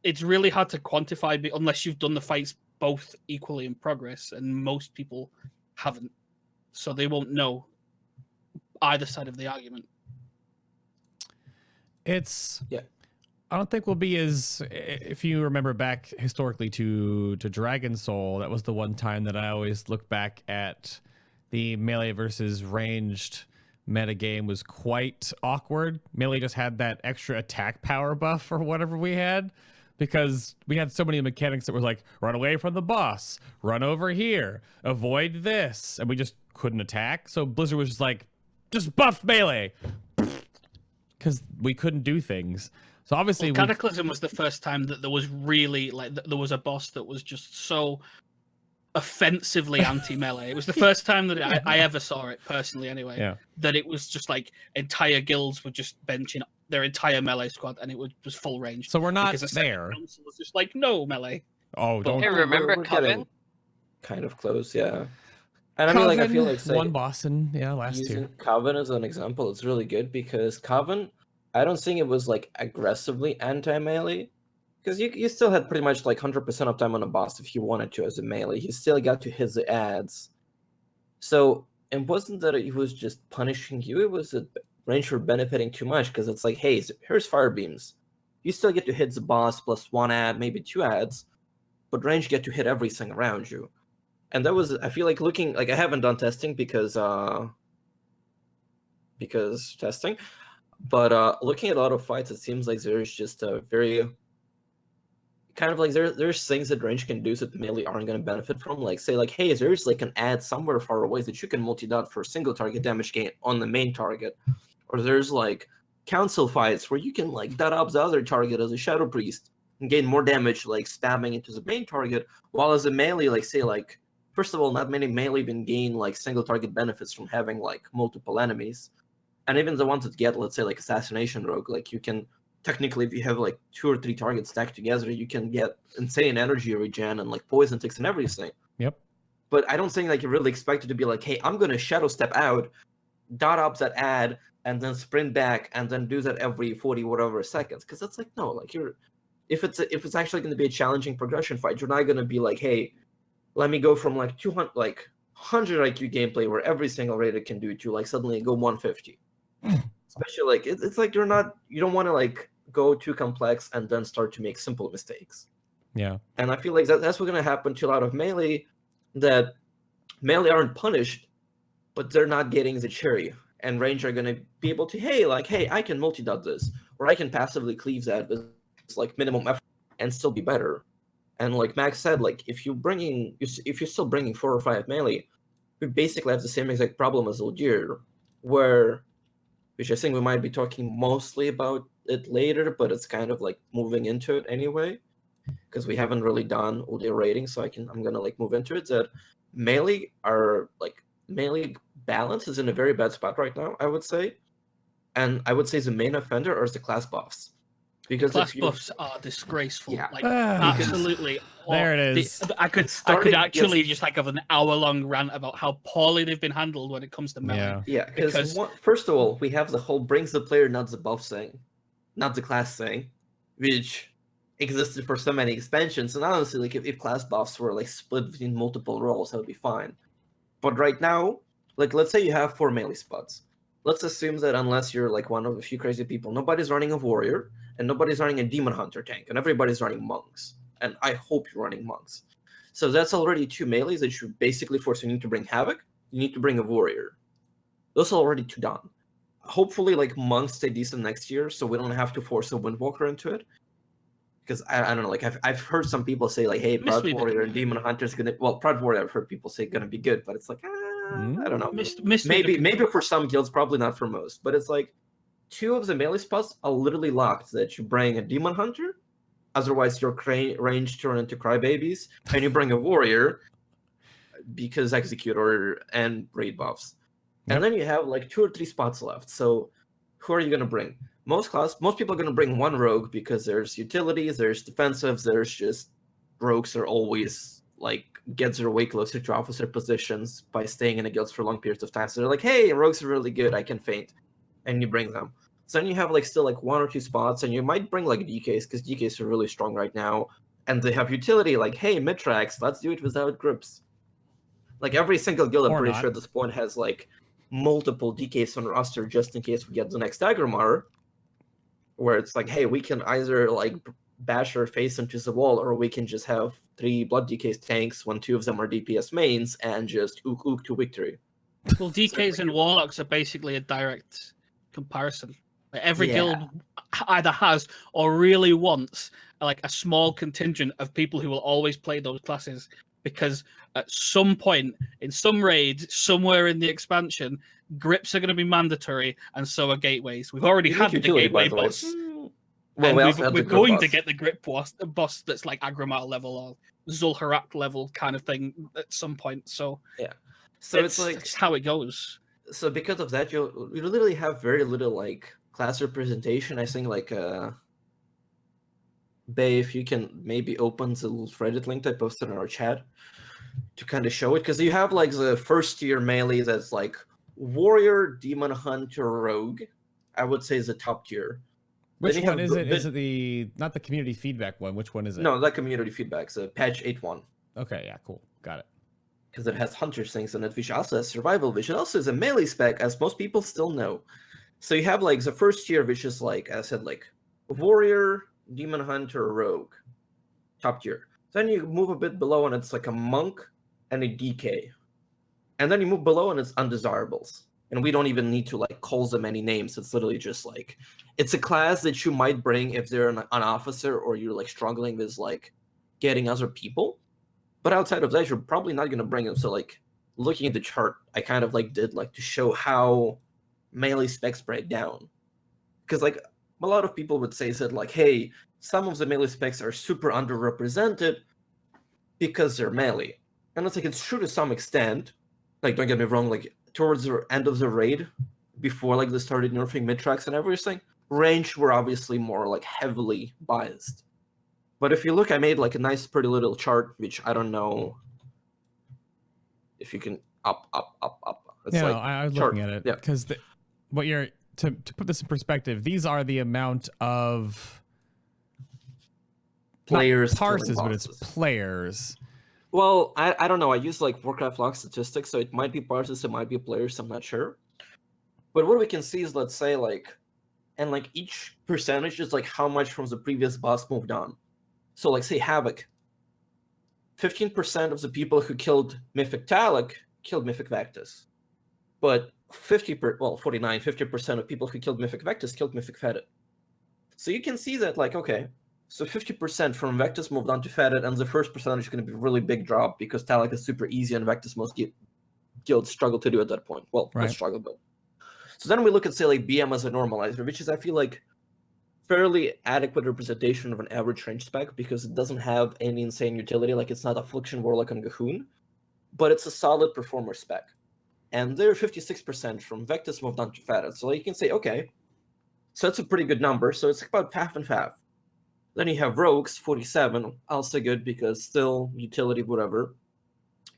it's really hard to quantify unless you've done the fights both equally in progress, and most people haven't. So they won't know either side of the argument. I don't think we'll be as, if you remember back historically to Dragon Soul, that was the one time that I always look back at the melee versus ranged metagame was quite awkward. Melee just had that extra attack power buff or whatever we had, because we had so many mechanics that were like, run away from the boss, run over here, avoid this, and we just couldn't attack. So Blizzard was just like, just buff melee, because we couldn't do things. So obviously, Cataclysm was the first time that there was really like there was a boss that was just so offensively anti-melee. It was the first time that I ever saw it personally, anyway. Yeah. That it was just like entire guilds were just benching their entire melee squad, and it was full range. So we're not there. Council was just like, no melee. Oh, don't. Hey, remember we're Coven? Kind of close, yeah. And I mean, like, I feel like one boss in last using year. Coven as an example, it's really good because Coven, I don't think it was like aggressively anti-melee, because you still had pretty much like 100% uptime on a boss if you wanted to as a melee. You still got to hit the ads. So it wasn't that it was just punishing you, it was that range were benefiting too much, because it's like, hey, here's fire beams. You still get to hit the boss plus 1 ad, maybe 2 ads, but range get to hit everything around you. And that was, I feel like looking, like I haven't done testing because because testing. But looking at a lot of fights, it seems like there's just a very kind of like there's things that range can do that melee aren't going to benefit from. Like say like, hey, there's like an ad somewhere far away that you can multi-dot for a single target damage gain on the main target, or there's like council fights where you can like dot up the other target as a shadow priest and gain more damage like spamming into the main target, while as a melee, like say like first of all, not many melee even gain like single target benefits from having like multiple enemies, and even the ones that get, let's say like assassination rogue, like you can technically, if you have like 2 or 3 targets stacked together, you can get insane energy regen and like poison ticks and everything. Yep. But I don't think like you really expect it to be like, hey, I'm gonna shadow step out, dot up that ad, and then sprint back, and then do that every 40 whatever seconds. Because that's like no, like you're if it's actually going to be a challenging progression fight, you're not going to be like, hey, let me go from like 200 like 100 IQ gameplay where every single raider can do it to like suddenly go 150. Especially like it's like you don't want to like go too complex and then start to make simple mistakes. Yeah. And I feel like that's what's going to happen to a lot of melee, that melee aren't punished, but they're not getting the cherry. And range are going to be able to, hey, I can multi-dot this, or I can passively cleave that with like minimum effort and still be better. And like Max said, like if you're still bringing 4 or 5 melee, we basically have the same exact problem as Uldir, which I think we might be talking mostly about it later, but it's kind of like moving into it anyway, because we haven't really done Uldir rating, so I'm gonna like move into it. That melee balance is in a very bad spot right now, I would say, and I would say the main offender are the class buffs. Because class buffs are disgraceful. Yeah. Like absolutely. There it is. I could actually just like have an hour-long rant about how poorly they've been handled when it comes to melee. Yeah, because first of all, we have the whole brings the player, not the buff thing, not the class thing, which existed for so many expansions. And honestly, like if class buffs were like split between multiple roles, that would be fine. But right now, like let's say you have 4 melee spots. Let's assume that unless you're like one of a few crazy people, nobody's running a warrior and nobody's running a demon hunter tank, and everybody's running monks. And I hope you're running monks. So that's already 2 melees that you basically force you need to bring havoc. You need to bring a warrior. Those are already 2 done. Hopefully, like monks stay decent next year, so we don't have to force a windwalker into it. Because I don't know, like I've heard some people say like, hey, Proud Warrior and Demon Hunter is gonna. Well, Proud Warrior I've heard people say gonna be good, but it's like I don't know. Maybe for some guilds, probably not for most. But it's like 2 of the melee spots are literally locked that you bring a Demon Hunter, otherwise your range turn into crybabies, and you bring a warrior because Executor and raid buffs. Yep. And then you have like 2 or 3 spots left. So who are you gonna bring? Most people are gonna bring 1 rogue because there's utilities, there's defensives, there's just rogues are always like gets their way closer to officer positions by staying in the guilds for long periods of time. So they're like, hey, rogues are really good, I can feint. And you bring them. So then you have like still like 1 or 2 spots, and you might bring like DKs because DKs are really strong right now. And they have utility like, hey, Mitrax, let's do it without grips. Like every single guild, I'm pretty sure at this point has like multiple DKs on roster just in case we get the next Agromar, where it's like, hey, we can either like bash our face into the wall, or we can just have 3 Blood DKs tanks when 2 of them are DPS mains and just ook to victory. Well, DKs and Warlocks are basically a direct comparison. Like every guild either has or really wants like a small contingent of people who will always play those classes, because at some point in some raid somewhere in the expansion, grips are going to be mandatory, and so are gateways. We've already had the gateway boss. Well, we're going to get the grip boss that's like Agromar level or Zul'Harak level kind of thing at some point. So yeah, so it's like that's how it goes. So because of that, you literally have very little like class representation. I think like Bay, if you can maybe open the little Reddit link I posted in our chat to kind of show it, because you have like the first tier melee that's like Warrior, Demon Hunter, Rogue. I would say is the top tier. Which one is it? Is it not the community feedback one? Which one is it? No, that community feedback. So patch 8.1. Okay, yeah, cool, got it. Because it has Hunter's things in it, which also has Survival, which also is a melee spec, as most people still know. So you have like the first tier, which is like, as I said, like Warrior, Demon Hunter, Rogue, top tier. Then you move a bit below, and it's like a Monk and a DK. And then you move below, and it's Undesirables. and we don't even need to like call them any names. It's literally just like it's a class that you might bring if they're an officer or you're like struggling with like getting other people. But outside of that, you're probably not gonna bring them. So like looking at the chart, I kind of like did like to show how melee specs break down, because like a lot of people would say that like, hey, some of the melee specs are super underrepresented because they're melee, and it's like it's true to some extent. Like, don't get me wrong, like towards the end of the raid, before like they started nerfing mid-tracks and everything, range were obviously more like heavily biased. But if you look, I made like a nice pretty little chart, which I don't know if you can up. It's Yeah, like I was chart. looking at it Yeah. because what you're to put this in perspective, these are the amount of Players not killing parses, but it's bosses. players. Well, I don't know. I use like Warcraft log statistics, so it might be parses, it might be players, I'm not sure. But what we can see is, let's say, like, and like each percentage is like how much from the previous boss moved on. So like say Havoc, 15% of the people who killed Mythic Talak killed Mythic Vectus. But 50% of people who killed Mythic Vectus killed Mythic Fetid. So you can see that, like, okay, so 50% from Vectus moved on to Fetid, and the first percentage is going to be a really big drop because Talak is super easy, and Vectus most guilds struggle to do at that point. Well, not Right. struggle, but. So then we look at, say, like BM as a normalizer, which is, I feel like, fairly adequate representation of an average range spec because it doesn't have any insane utility. Like, it's not Affliction, Warlock, and Gahoon, but it's a solid performer spec. And they're 56% from Vectus moved on to Fetid. So you can say, okay, so that's a pretty good number. So it's about half and half. Then you have Rogues, 47, also good because still utility, whatever.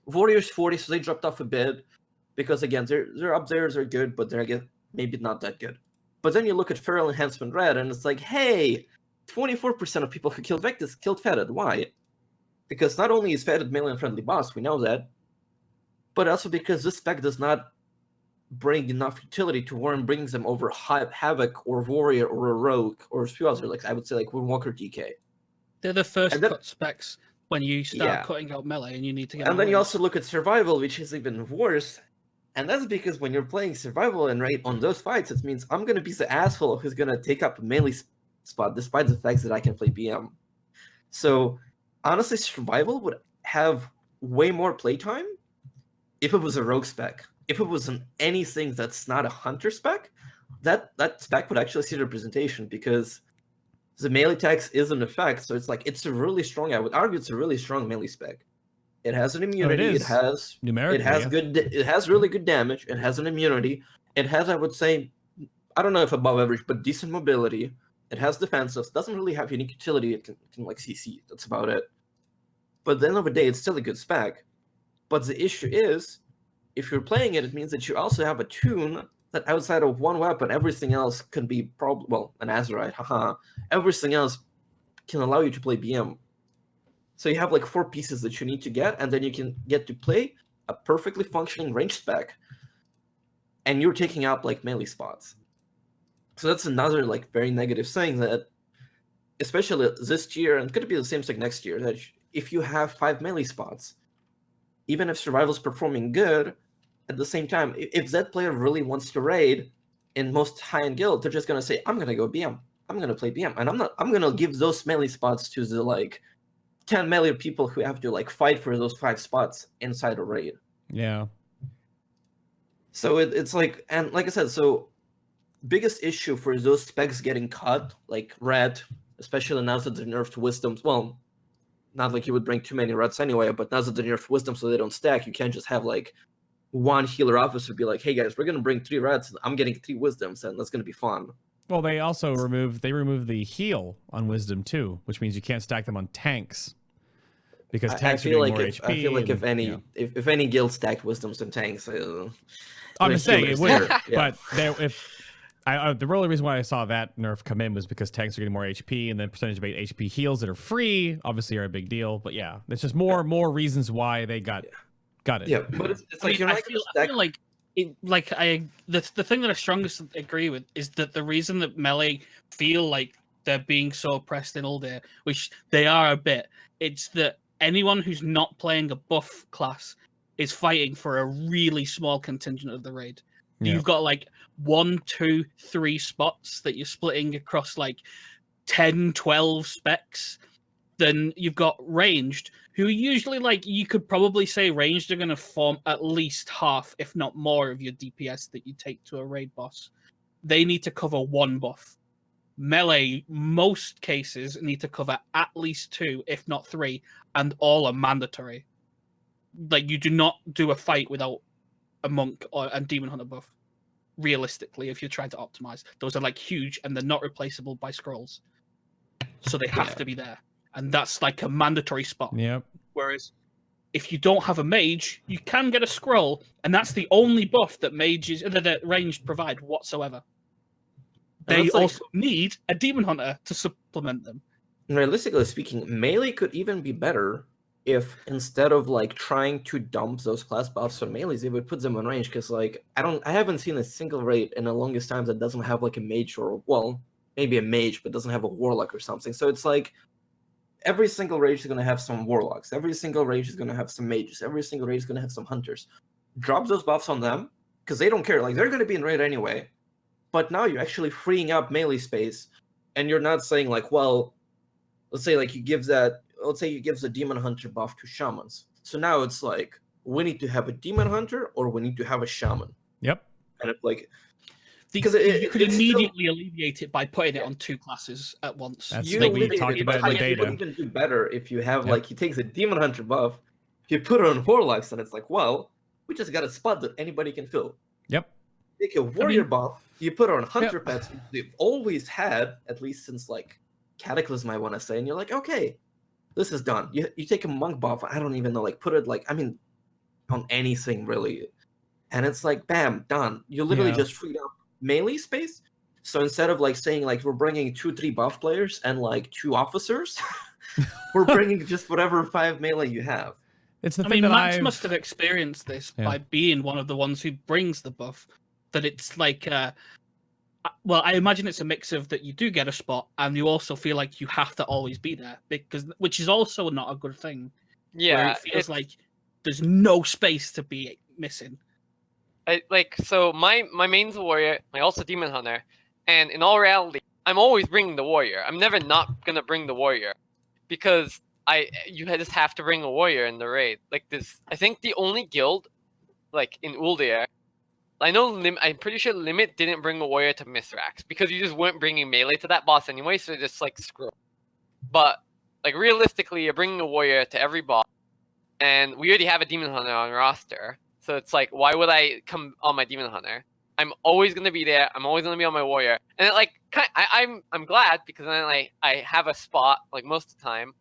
Warriors, 40, so they dropped off a bit because, again, they're up there, they're good, but they're, again, maybe not that good. But then you look at Feral Enhancement Red, and it's like, hey, 24% of people who killed Vectus killed Fetid. Why? Because not only is Fetid melee and friendly boss, we know that, but also because this spec does not bring enough utility to warrant bringing them over Havoc or Warrior or a Rogue or a few other, like I would say, like Windwalker DK. They're the first And then- cut specs when you start Yeah. cutting out melee and you need to get. And more then you range. also look at Survival, which is even worse. And that's because when you're playing Survival and right on those fights, it means I'm going to be the asshole who's going to take up a melee spot despite the fact that I can play BM. So honestly, Survival would have way more playtime if it was a Rogue spec. If it was anything that's not a Hunter spec, that spec would actually see representation because the melee tax is an effect. So it's like, it's a really strong, I would argue it's a really strong melee spec. It has an immunity. is. It has Numerically, It has yes. good. It has really good damage. It has an immunity. It has, I would say, I don't know if above average, but decent mobility. It has defensives. Doesn't really have unique utility. It can like CC. That's about it. But at the end of the day, it's still a good spec. But the issue is, if you're playing it, it means that you also have a tune that outside of one weapon, everything else can be an Azeroth, haha. Everything else can allow you to play BM. So you have like 4 pieces that you need to get, and then you can get to play a perfectly functioning range spec, and you're taking out like melee spots. So that's another like very negative thing that, especially this year, and could be the same thing next year, that if you have 5 melee spots, even if Survival's performing good, at the same time, if that player really wants to raid in most high-end guild, they're just gonna say, I'm gonna go BM. I'm gonna play BM, and I'm gonna give those melee spots to the like 10 melee people who have to like fight for those 5 spots inside a raid. Yeah. So it's like, and like I said, so biggest issue for those specs getting cut, like Red, especially now that they're nerfed Wisdoms. Well, not like you would bring too many Reds anyway, but now that they're nerfed Wisdom so they don't stack, you can't just have like one healer officer be like, hey guys, we're gonna bring 3 Reds, I'm getting 3 Wisdoms, and that's gonna be fun. Well, they also removed the heal on Wisdom too, which means you can't stack them on tanks because tanks are doing more HP. I feel like and, if any guild stacked Wisdoms and tanks, I'm just saying it would, yeah. but the really reason why I saw that nerf come in was because tanks are getting more HP, and then percentage of HP heals that are free obviously are a big deal. But yeah, there's just more reasons why they got it. Yeah, but it's I like mean, you're I not feel gonna stack. like the thing that I strongest agree with is that the reason that melee feel like they're being so oppressed in Uldir, which they are a bit, it's that anyone who's not playing a buff class is fighting for a really small contingent of the raid. Yeah. You've got like 1, 2, 3 spots that you're splitting across like 10, 12 specs. Then you've got ranged, who usually, like, you could probably say ranged are going to form at least half, if not more, of your DPS that you take to a raid boss. They need to cover 1 buff. Melee, most cases, need to cover at least 2, if not 3, and all are mandatory. Like, you do not do a fight without a monk or a demon hunter buff. Realistically, if you're trying to optimize, those are like huge, and they're not replaceable by scrolls, so they have to be there. And that's like a mandatory spot. Yep. Whereas if you don't have a mage, you can get a scroll, and that's the only buff that mages that ranged provide whatsoever. They also need a demon hunter to supplement them. Realistically speaking, melee could even be better if instead of like trying to dump those class buffs on melees, they would put them on range. Because like I haven't seen a single raid in the longest time that doesn't have like a mage or, well, maybe a mage, but doesn't have a warlock or something. So it's like every single raid is going to have some warlocks. Every single raid is going to have some mages. Every single raid is going to have some hunters. Drop those buffs on them, because they don't care. Like, they're going to be in raid anyway. But now you're actually freeing up melee space, and you're not saying, like, well, let's say, like, you give the demon hunter buff to shamans. So now it's like, we need to have a demon hunter, or we need to have a shaman. Yep. And it's like, because you could immediately alleviate it by putting it on 2 classes at once. That's you what we talked about in the data. You would even do better if you have like, he takes a demon hunter buff, you put it on warlocks, and it's like, well, we just got a spot that anybody can fill. Yep. Take a warrior buff, you put it on hunter pets, they've always had, at least since like Cataclysm, I want to say, and you're like, okay, this is done. You take a monk buff, I don't even know, like put it like, I mean, on anything really, and it's like, bam, done. You literally just freed up melee space. So instead of like saying like we're bringing 2-3 buff players and like 2 officers, we're bringing just whatever 5 melee you have. It's the I thing mean, that Max must have experienced this by being one of the ones who brings the buff. That it's like, well, I imagine it's a mix of that you do get a spot, and you also feel like you have to always be there, because which is also not a good thing. Yeah, it feels like there's no space to be missing. So my main's a warrior, I also demon hunter, and in all reality, I'm always bringing the warrior. I'm never not gonna bring the warrior, because you just have to bring a warrior in the raid. Like this, I think the only guild, like in Uldir, I know I'm pretty sure Limit didn't bring a warrior to Mithrax, because you just weren't bringing melee to that boss anyway, so just like screw. But like realistically, you're bringing a warrior to every boss, and we already have a demon hunter on roster. So it's like, why would I come on my demon hunter? I'm always gonna be there. I'm always gonna be on my warrior, and I'm glad, because then I have a spot like most of the time,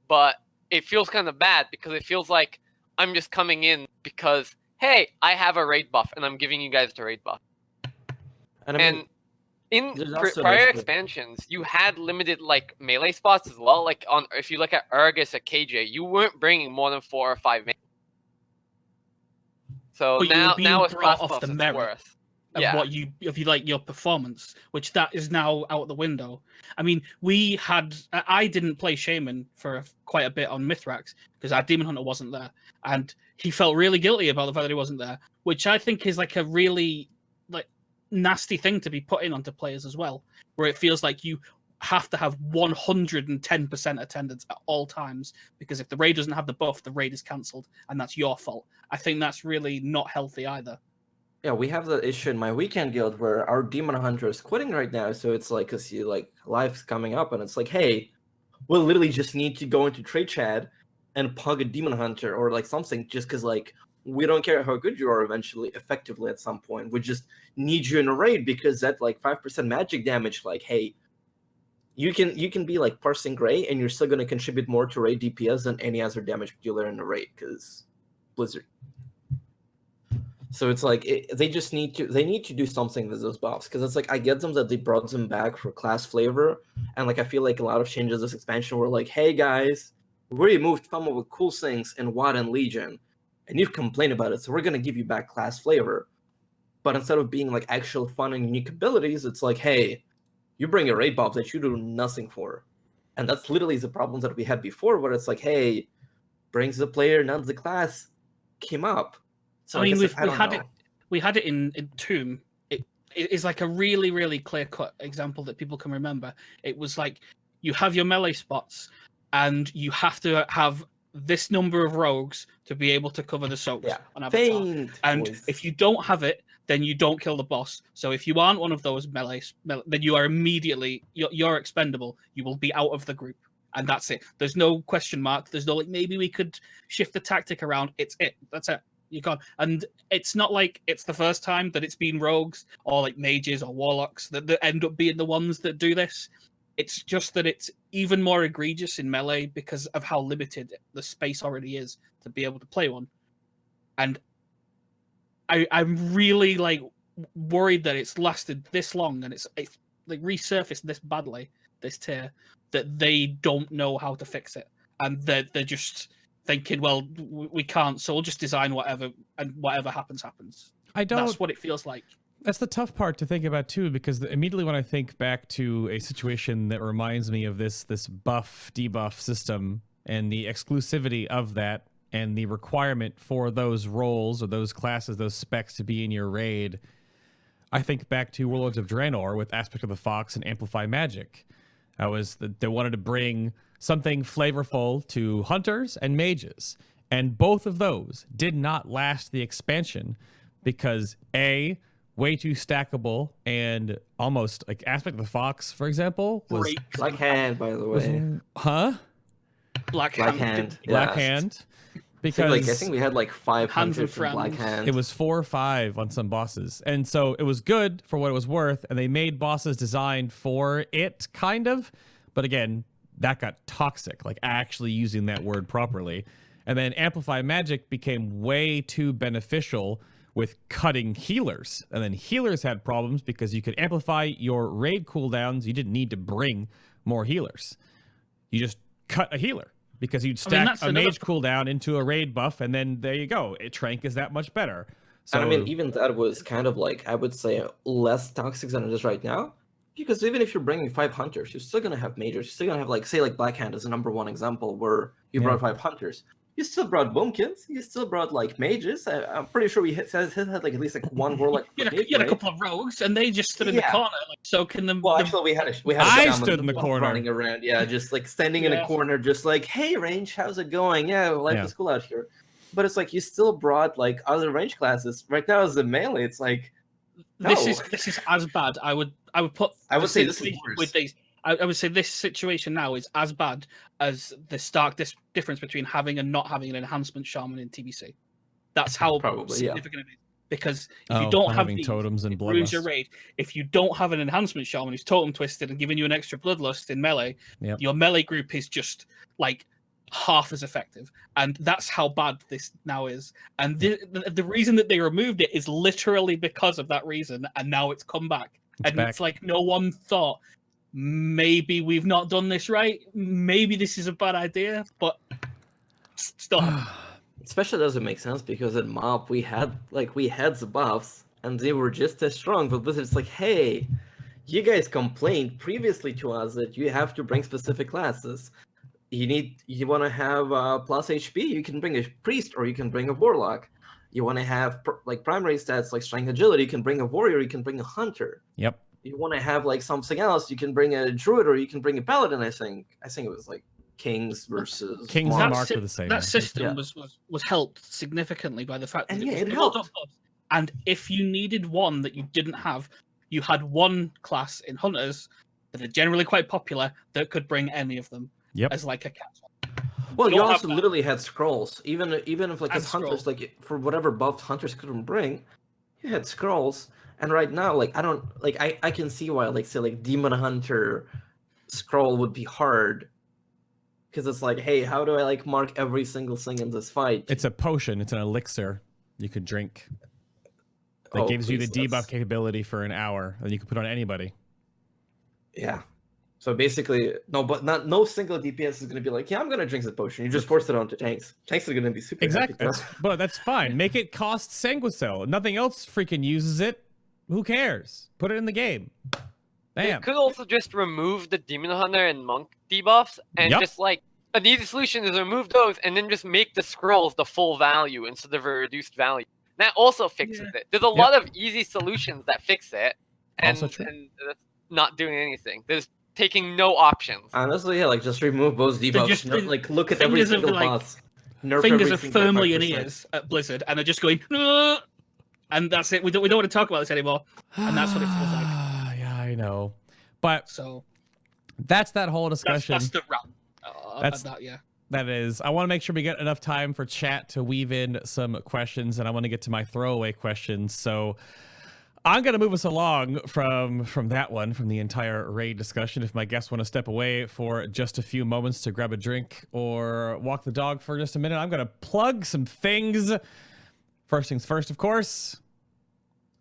but it feels kind of bad because it feels like I'm just coming in because hey, I have a raid buff and I'm giving you guys the raid buff. And, I mean, in prior expansions, you had limited like melee spots as well. Like if you look at Urgus or KJ, you weren't bringing more than 4 or 5 melee. So now it's class buffs, the merit worth. Of what you like your performance, which that is now out the window. I mean, I didn't play Shaman for quite a bit on Mithrax because our Demon Hunter wasn't there, and he felt really guilty about the fact that he wasn't there, which I think is like a really like nasty thing to be putting onto players as well, where it feels like you have to have 110% attendance at all times, because if the raid doesn't have the buff, the raid is cancelled, and that's your fault. I think that's really not healthy either. Yeah, we have the issue in my weekend guild where our demon hunter is quitting right now. So it's like, cause life's coming up, and it's like, hey, we'll literally just need to go into trade chat and pug a demon hunter or like something, just cause like we don't care how good you are effectively at some point. We just need you in a raid because that like 5% magic damage, like, hey, you can be like parsing gray and you're still gonna contribute more to raid DPS than any other damage dealer in the raid, because Blizzard. So it's like they need to do something with those buffs, because it's like I get them that they brought them back for class flavor, and like I feel like a lot of changes this expansion were like, hey guys, we removed some of the cool things in WoD and Legion, and you've complained about it, so we're gonna give you back class flavor. But instead of being like actual fun and unique abilities, it's like, hey, you bring a raid buff that you do nothing for, and that's literally the problems that we had before, where it's like, hey, brings the player, not the class, came up. So I mean, we had it in Tomb. It is like a really, really clear-cut example that people can remember. It was like you have your melee spots, and you have to have this number of rogues to be able to cover the soaks on Avatar. And if you don't have it, then you don't kill the boss. So if you aren't one of those melee then you are immediately you're expendable. You will be out of the group, and that's it. There's no question mark. There's no like maybe we could shift the tactic around. It's it. That's it. You can't. And it's not like it's the first time that it's been rogues or like mages or warlocks that end up being the ones that do this. It's just that it's even more egregious in Melee because of how limited the space already is to be able to play one. And I'm really like worried that it's lasted this long and it's like resurfaced this badly, this tier, that they don't know how to fix it. And they're just thinking, well, we can't, so we'll just design whatever, and whatever happens, happens. That's what it feels like. That's the tough part to think about too, because immediately when I think back to a situation that reminds me of this buff debuff system and the exclusivity of that and the requirement for those roles or those classes, those specs to be in your raid, I think back to Warlords of Draenor with Aspect of the Fox and Amplify Magic. They wanted to bring something flavorful to hunters and mages, and both of those did not last the expansion because way too stackable, and almost like Aspect of the Fox, for example, was Black Hand, by the way. Black Hand. Black Hand. Because I think we had like 500 from Black Hand. It was 4 or 5 on some bosses, and so it was good for what it was worth. And they made bosses designed for it, kind of. But again, that got toxic. Like actually using that word properly. And then Amplify Magic became way too beneficial with cutting healers, and then healers had problems because you could amplify your raid cooldowns. You didn't need to bring more healers. You just cut a healer because you'd stack a mage cooldown into a raid buff, and then there you go. Trank is that much better. So and I mean, even that was kind of like, I would say, less toxic than it is right now. Because even if you're bringing 5 hunters, you're still gonna have mages. You're still gonna have like, say, like Black Hand is a #1 example where you brought 5 hunters. You still brought boomkins. You still brought like mages. I'm pretty sure we had like at least like one warlock. You had a couple of rogues, and they just stood in the corner, like soaking them. Well, actually, we had I stood in the corner, running around. Yeah, just like standing in a corner, just like, hey, range, how's it going? Yeah, life is cool out here. But it's like you still brought like other range classes. Right now, as a melee, it's like no. This is as bad. I would say this is worse. With these. I would say this situation now is as bad as the stark difference between having and not having an enhancement shaman in TBC. That's how significant it is. Because if you don't have totems and bloodlust, your raid. If you don't have an enhancement shaman who's totem twisted and giving you an extra bloodlust in melee, your melee group is just like half as effective. And that's how bad this now is. And the reason that they removed it is literally because of that reason. And now it's come back. It's like no one thought, maybe we've not done this right. Maybe this is a bad idea, but stop. Especially doesn't make sense because in MoP we had the buffs and they were just as strong. But Blizzard's like, hey, you guys complained previously to us that you have to bring specific classes. You want to have plus HP, you can bring a priest or you can bring a warlock. You want to have like primary stats like strength, agility, you can bring a warrior, you can bring a hunter. Yep. You want to have like something else, you can bring a druid or you can bring a paladin. I think it was like kings versus kings and marks are the same. That system was helped significantly by the fact that it helped. And if you needed one that you didn't have, you had one class in hunters that are generally quite popular that could bring any of them as like a catch. Well, you also literally had scrolls, even if like as hunters, like for whatever buff hunters couldn't bring, you had scrolls. And right now, like I can see why like say like Demon Hunter scroll would be hard. Because it's like, hey, how do I like mark every single thing in this fight? It's a potion, it's an elixir you could drink. That gives you the debuff capability for an hour that you can put on anybody. Yeah. So basically, no single DPS is going to be like, yeah, I'm going to drink this potion. You just force it onto tanks. Tanks are going to be super happy. But that's fine. Make it cost Sanguicell. Nothing else freaking uses it. Who cares? Put it in the game. Bam. You could also just remove the Demon Hunter and Monk debuffs and just like an easy solution is remove those and then just make the scrolls the full value instead of a reduced value. That also fixes it. There's a lot of easy solutions that fix it, and Also true. and that's not doing anything. There's taking no options. Honestly, yeah, like just remove both debuffs. just- Like look at every fingers of, single like, boss. Nerf Fingers are everything by firmly in 5%. ears at Blizzard, and they're just going, "Ugh," and that's it. We don't want to talk about this anymore, and that's what it feels like. Yeah, I know. But So that's that whole discussion. that's the rant. That's- That, yeah. That is, I want to make sure we get enough time for chat to weave in some questions, and I want to get to my throwaway questions. So I'm going to move us along from that one, from the entire raid discussion. If my guests want to step away for just a few moments to grab a drink or walk the dog for just a minute, I'm going to plug some things. First things first, of course.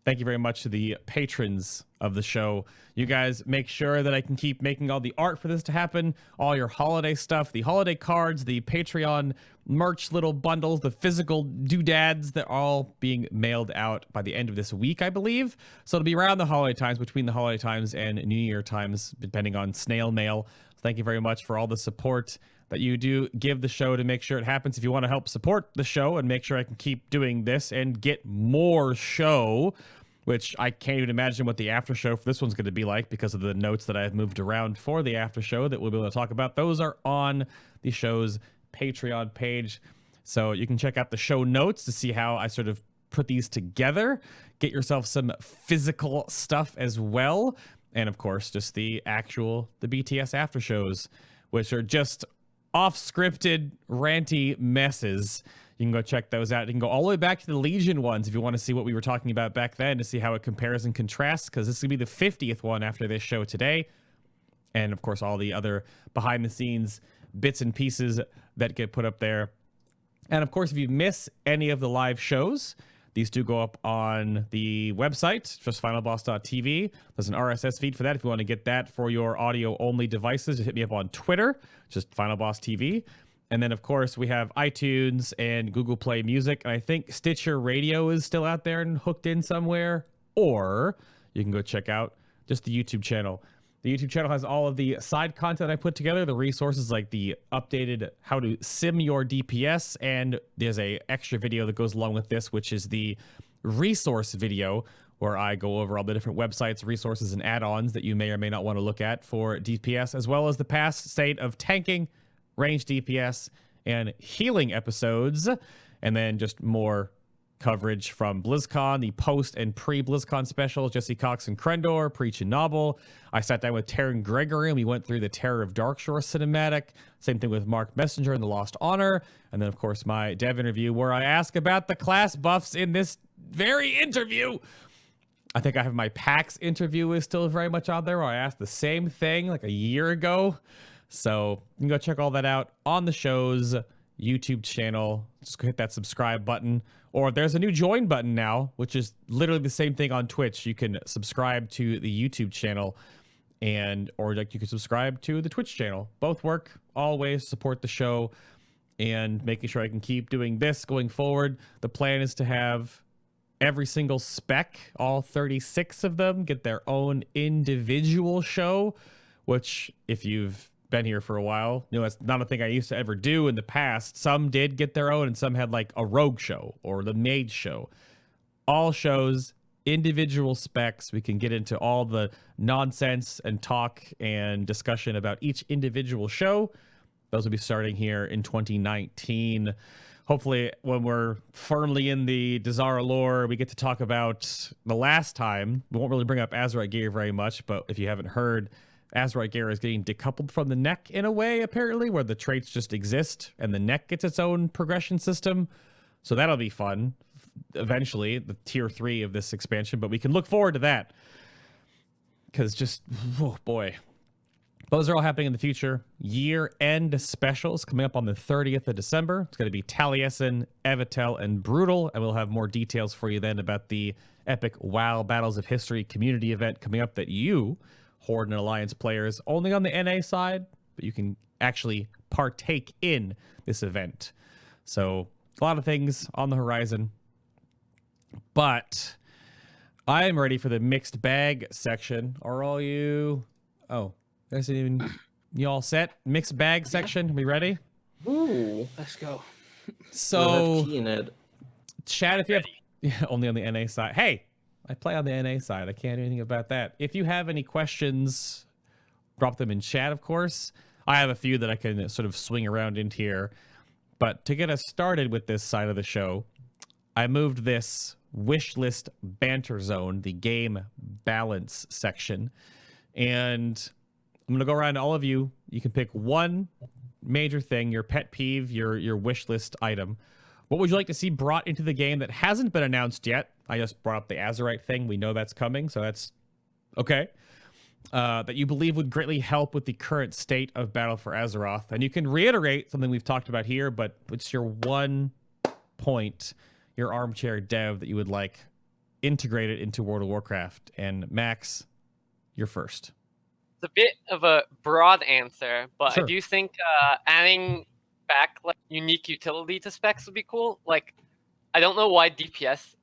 Thank you very much to the patrons of the show. You guys make sure that I can keep making all the art for this to happen, all your holiday stuff, the holiday cards, the Patreon merch little bundles, the physical doodads, they're all being mailed out by the end of this week, I believe. So it'll be around the holiday times, between the holiday times and New Year times, depending on snail mail. So thank you very much for all the support that you do give the show to make sure it happens. If you want to help support the show and make sure I can keep doing this and get more show, which I can't even imagine what the after show for this one's going to be like because of the notes that I've moved around for the after show that we'll be able to talk about. Those are on the show's Patreon page. So you can check out the show notes to see how I sort of put these together. Get yourself some physical stuff as well. And of course, just the BTS after shows, which are just off-scripted, ranty messes. You can go check those out. You can go all the way back to the Legion ones if you want to see what we were talking about back then, to see how it compares and contrasts, because this is going to be the 50th one after this show today. And of course, all the other behind-the-scenes bits and pieces that get put up there. And of course, if you miss any of the live shows, these do go up on the website, just FinalBoss.tv. There's an RSS feed for that if you want to get that for your audio-only devices. Just hit me up on Twitter, just FinalBossTV. And then, of course, we have iTunes and Google Play Music. And I think Stitcher Radio is still out there and hooked in somewhere. Or you can go check out just the YouTube channel. The YouTube channel has all of the side content I put together, the resources like the updated how to sim your DPS. And there's a extra video that goes along with this, which is the resource video, where I go over all the different websites, resources, and add-ons that you may or may not want to look at for DPS, as well as the past state of tanking, range DPS, and healing episodes, and then just more coverage from BlizzCon, the post and pre-BlizzCon specials, Jesse Cox and Krendor, Preach and Novel. I sat down with Taryn Gregory, and we went through the Terror of Darkshore cinematic. Same thing with Mark Messenger and The Lost Honor. And then, of course, my dev interview, where I ask about the class buffs in this very interview. I think I have my PAX interview is still very much out there, where I asked the same thing like a year ago. So you can go check all that out on the show's YouTube channel. Just go hit that subscribe button. Or there's a new join button now, which is literally the same thing on Twitch. You can subscribe to the YouTube channel, or like you can subscribe to the Twitch channel. Both work. Always support the show and making sure I can keep doing this going forward. The plan is to have every single spec, all 36 of them, get their own individual show, which if you've been here for a while, that's not a thing I used to ever do in the past. Some did get their own, and some had like a rogue show or the maid show. All shows, individual specs. We can get into all the nonsense and talk and discussion about each individual show. Those will be starting here in 2019. Hopefully, when we're firmly in the Dazara lore, we get to talk about the last time. We won't really bring up Azeroth gear very much, but if you haven't heard, Azeroth gear is getting decoupled from the neck in a way, apparently, where the traits just exist and the neck gets its own progression system. So that'll be fun eventually, the tier 3 of this expansion, but we can look forward to that. Because just, oh boy. Those are all happening in the future. Year-end specials coming up on the 30th of December. It's going to be Taliesin, Evitel, and Brutal, and we'll have more details for you then about the epic WoW Battles of History community event coming up that you, Horde and Alliance players, only on the NA side, but you can actually partake in this event. So a lot of things on the horizon, but I am ready for the mixed bag section. Are all you? Oh, there's even you all set? Mixed bag section. We ready? Ooh. Let's go. We'll So, have tea in it. chat, if Yeah, only on the NA side. Hey, I play on the NA side. I can't do anything about that. If you have any questions, drop them in chat, of course. I have a few that I can sort of swing around into here. But to get us started with this side of the show, I moved this wish list banter zone, the game balance section. And I'm going to go around to all of you. You can pick one major thing, your pet peeve, your wish list item. What would you like to see brought into the game that hasn't been announced yet? I just brought up the Azeroth thing. We know that's coming, so that's okay. That you believe would greatly help with the current state of Battle for Azeroth. And you can reiterate something we've talked about here, but it's your one point, your armchair dev that you would like integrated into World of Warcraft. And Max, you're first. It's a bit of a broad answer, but Sure. I do think adding back like unique utility to specs would be cool. Like, I don't know why DPS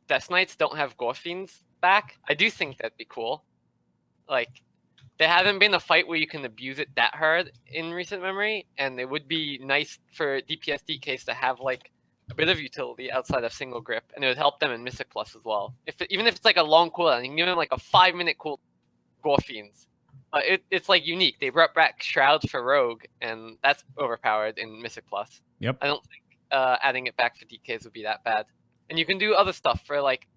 Death Knights don't have Gore Fiends back. I do think that'd be cool. Like, there hasn't been a fight where you can abuse it that hard in recent memory, and it would be nice for DPS DKs to have like a bit of utility outside of single grip, and it would help them in Mythic Plus as well. Even if it's like a long cooldown, you can give them like a 5-minute cool Gore Fiends. It's like unique. They brought back Shrouds for Rogue, and that's overpowered in Mythic Plus. Yep. I don't think adding it back for DKs would be that bad. And you can do other stuff for like,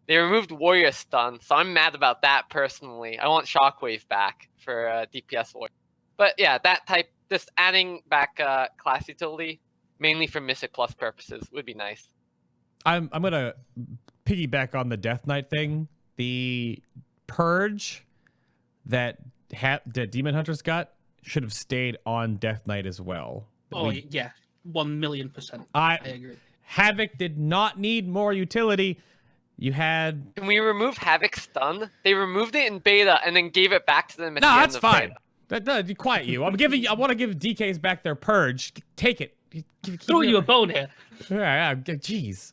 they removed Warrior Stun, so I'm mad about that personally. I want Shockwave back for DPS Warrior. But yeah, that type, just adding back class utility, mainly for Mythic Plus purposes, would be nice. I'm gonna piggyback on the Death Knight thing. The purge that Demon Hunters got should have stayed on Death Knight as well. Oh, yeah. 1,000,000%. I agree. Havoc did not need more utility. You had... Can we remove Havoc Stun? They removed it in beta and then gave it back to them at the end that's of fine. beta. Quiet you. I want to give DKs back their purge. Take it. Throw you a bone here. Yeah, jeez.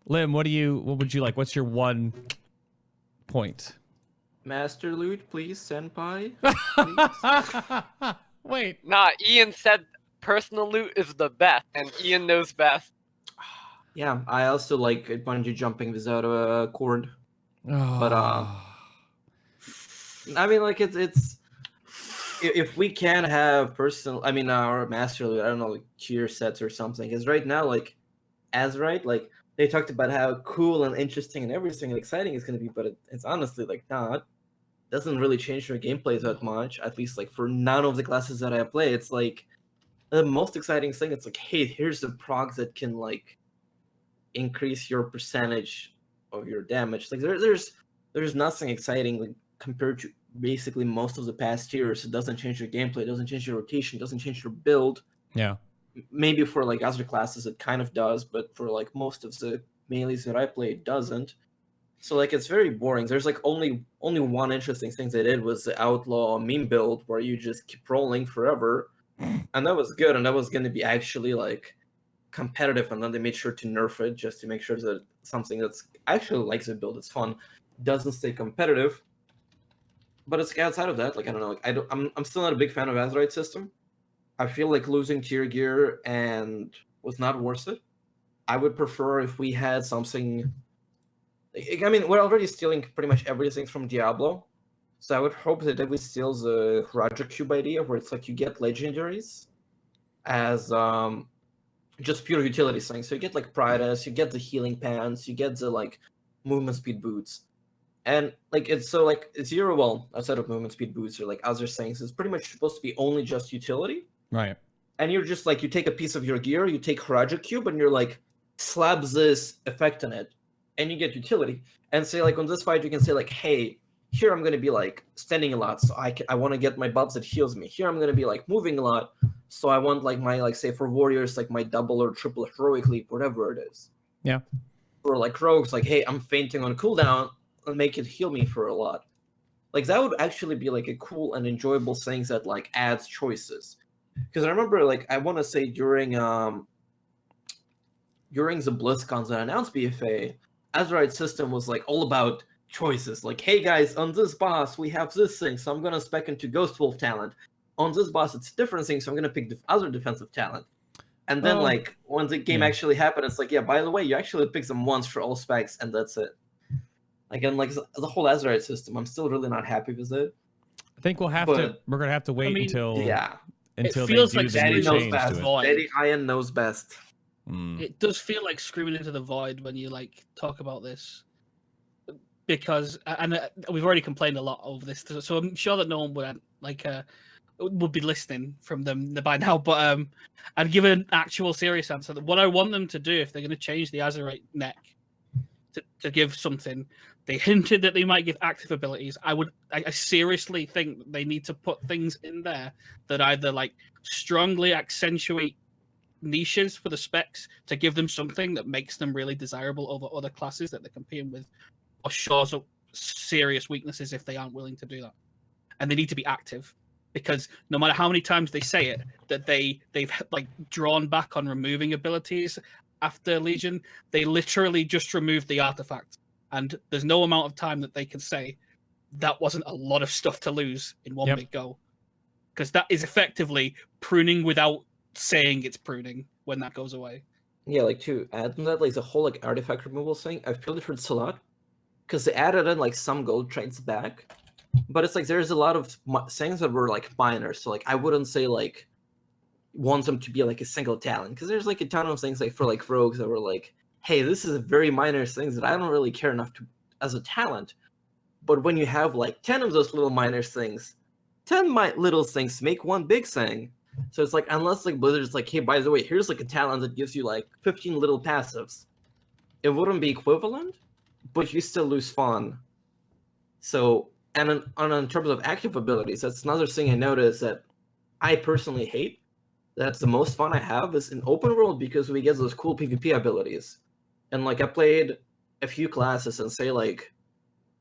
Lim, what would you like? What's your one point? Master loot, please, Senpai. Please. Wait. Nah, Ian said personal loot is the best, and Ian knows best. Yeah, I also like bungee jumping without a cord. But I mean, like it's if we can have personal, I mean, our master loot, I don't know, like tier sets or something. Because right now, like Azeroth, like they talked about how cool and interesting and everything and exciting it's gonna be, but it's honestly like not. Doesn't really change your gameplay that much. At least like for none of the classes that I play, it's like the most exciting thing. It's like, hey, here's a prog that can like increase your percentage of your damage. Like there's nothing exciting like compared to basically most of the past years. It doesn't change your gameplay, it doesn't change your rotation, it doesn't change your build. Yeah. Maybe for like other classes it kind of does, but for like most of the melees that I play, it doesn't. So like it's very boring. There's like only one interesting thing they did was the outlaw meme build where you just keep rolling forever, and that was good, and that was going to be actually like competitive, and then they made sure to nerf it just to make sure that something that's actually likes the build, it's fun, doesn't stay competitive. But it's outside of that, like I don't know, like I'm still not a big fan of Azeroth system. I feel like losing tier gear and was not worth it. I would prefer if we had something. I mean, we're already stealing pretty much everything from Diablo, so I would hope that we steal the Roger Cube idea, where it's like you get legendaries as just pure utility things. So you get like Pridus, you get the healing pants, you get the like movement speed boots, and like it's so like zero. Well, outside of movement speed boots or like other things, it's pretty much supposed to be only just utility. Right. And you're just like you take a piece of your gear, you take Roger Cube, and you're like slap this effect on it. And you get utility, and say like on this fight you can say like, hey, here I'm gonna be like standing a lot, so I want to get my buffs that heals me. Here I'm gonna be like moving a lot, so I want like my like say for warriors like my double or triple heroic leap, whatever it is. Yeah. Or like rogues, like hey, I'm fainting on cooldown, and make it heal me for a lot. Like that would actually be like a cool and enjoyable thing that like adds choices. Because I remember like I want to say during the BlizzCons that announced BFA. Azeroth system was like all about choices. Like, hey guys, on this boss we have this thing, so I'm gonna spec into Ghost Wolf talent. On this boss it's a different thing, so I'm gonna pick the other defensive talent. And then Well, like once the game yeah. actually happened, it's like, yeah, by the way, you actually pick them once for all specs, and that's it. Again, like the whole Azeroth system, I'm still really not happy with it. I think we're gonna have to wait mean, until Yeah, they feels do like the new Daddy knows change best. to it. Void. Daddy Ian knows best. Mm. It does feel like screaming into the void when you like talk about this, because we've already complained a lot over this, so I'm sure that no one would be listening from them by now. But I'd give an actual serious answer. That what I want them to do if they're going to change the Azeroth neck to give something. They hinted that they might give active abilities. I seriously think that they need to put things in there that either like strongly accentuate niches for the specs to give them something that makes them really desirable over other classes that they're competing with, or shores up serious weaknesses if they aren't willing to do that. And they need to be active, because no matter how many times they say it that they've like drawn back on removing abilities after Legion, they literally just removed the artifact, and there's no amount of time that they can say that wasn't a lot of stuff to lose in one big go, because that is effectively pruning without saying it's pruning when that goes away. Yeah, like to add to that, like the whole like artifact removal thing, I've purely heard a lot, because they added in like some gold trades back, but it's like there's a lot of things that were like minor, so like I wouldn't say like want them to be like a single talent, because there's like a ton of things like for like rogues that were like, hey, this is a very minor things that I don't really care enough to as a talent. But when you have like 10 of those little minor things, 10 little things make one big thing. So it's like, unless like Blizzard's like, hey, by the way, here's like a talent that gives you like 15 little passives, it wouldn't be equivalent, but you still lose fun. So, and in terms of active abilities, that's another thing I noticed that I personally hate. That's the most fun I have is in open world, because we get those cool PvP abilities. And like I played a few classes, and say like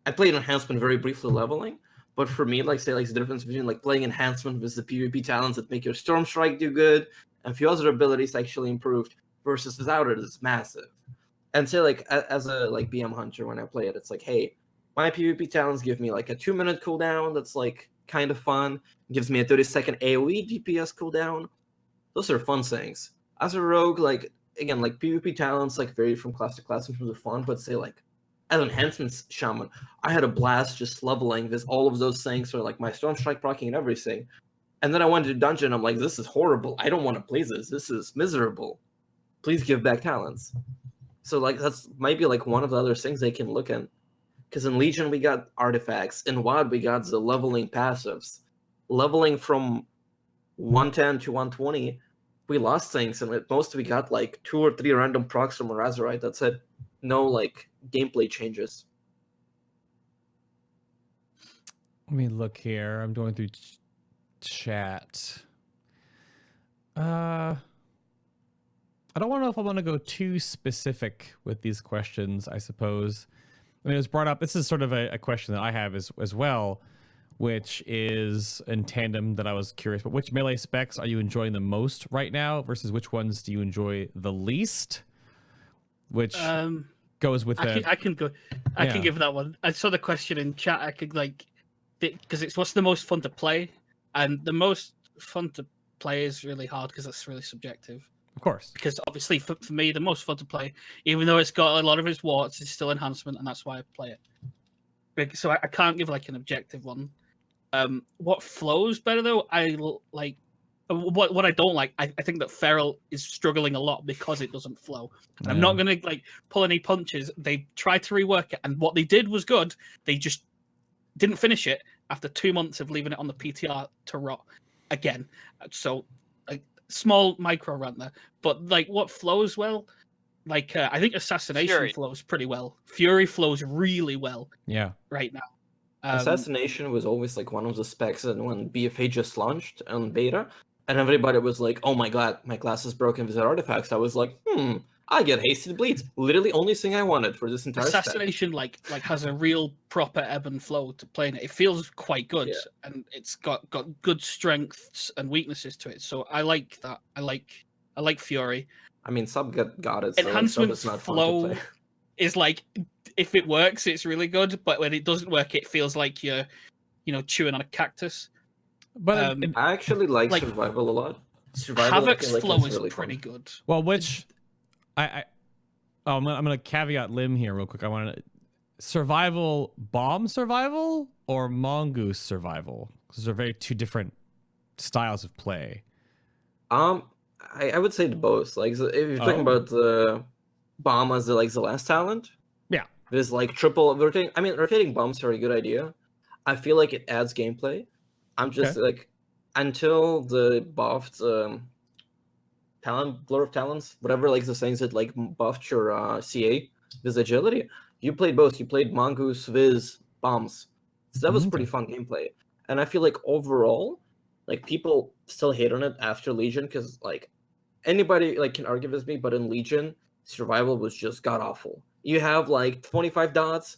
I played enhancement very briefly leveling, but for me, like say like the difference between like playing enhancement with the PvP talents that make your Storm Strike do good and a few other abilities actually improved versus without it is massive. And say like as a like BM hunter, when I play it, it's like, hey, my PvP talents give me like a 2-minute cooldown that's like kind of fun. It gives me a 30-second AoE DPS cooldown. Those are fun things. As a rogue, like again, like PvP talents like vary from class to class in terms of fun, but say like as enhancements shaman, I had a blast just leveling with all of those things, or like my Storm Strike proccing and everything. And then I went to dungeon, I'm like, this is horrible. I don't want to play this. This is miserable. Please give back talents. So like that's might be like one of the other things they can look at. Because in Legion we got artifacts. In WoD we got the leveling passives. Leveling from 110 to 120, we lost things, and at most we got like 2 or 3 random procs from Azeroth. That's it. No like gameplay changes. Let me look here. I'm going through chat. I don't want to know if I want to go too specific with these questions, I suppose. I mean, it was brought up. This is sort of a question that I have as well, which is in tandem that I was curious. But which melee specs are you enjoying the most right now versus which ones do you enjoy the least? Which goes with I can give that one. I saw the question in chat. I could like, because it's what's the most fun to play, and the most fun to play is really hard because it's really subjective. Of course. Because obviously for me, the most fun to play, even though it's got a lot of its warts, it's still enhancement, and that's why I play it. So I can't give like an objective one. What flows better though? I like what I don't like. I think that Feral is struggling a lot because it doesn't flow. And I'm not gonna like pull any punches. They tried to rework it, and what they did was good. They just didn't finish it after 2 months of leaving it on the PTR to rot again. So like small micro rant there, but like what flows well. Like I think Assassination Fury flows pretty well. Fury flows really well. Yeah. Right now. Assassination was always like one of the specs, and when BFA just launched on beta, and everybody was like, "Oh my god, my class is broken with artifacts." I was like, I get hasted bleeds. Literally, only thing I wanted for this entire Assassination like has a real proper ebb and flow to playing it. It feels quite good, and it's got good strengths and weaknesses to it. So I like that. I like Fury. I mean, sub got it. Enhancements so it's not flow fun to play. is like, if it works, it's really good. But when it doesn't work, it feels like you're, chewing on a cactus. But I actually like survival a lot. Survival, I Havoc's feel like flow it's is really pretty fun. good. Well, which I'm gonna caveat Lim here real quick. I want to survival, bomb survival, or mongoose survival, because they're very two different styles of play. I would say both. Like if you're talking Oh. about the bomb as the last talent, Yeah. there's like triple rotating. I mean, rotating bombs are a good idea. I feel like it adds gameplay. I'm just like until the buffed talent, blur of talents, whatever like the things that like buffed your CA, Viz agility. You played both. You played mongoose, Viz, bombs. So that was pretty fun gameplay. And I feel like overall, like people still hate on it after Legion because like anybody like can argue with me, but in Legion, survival was just god awful. You have like 25 dots,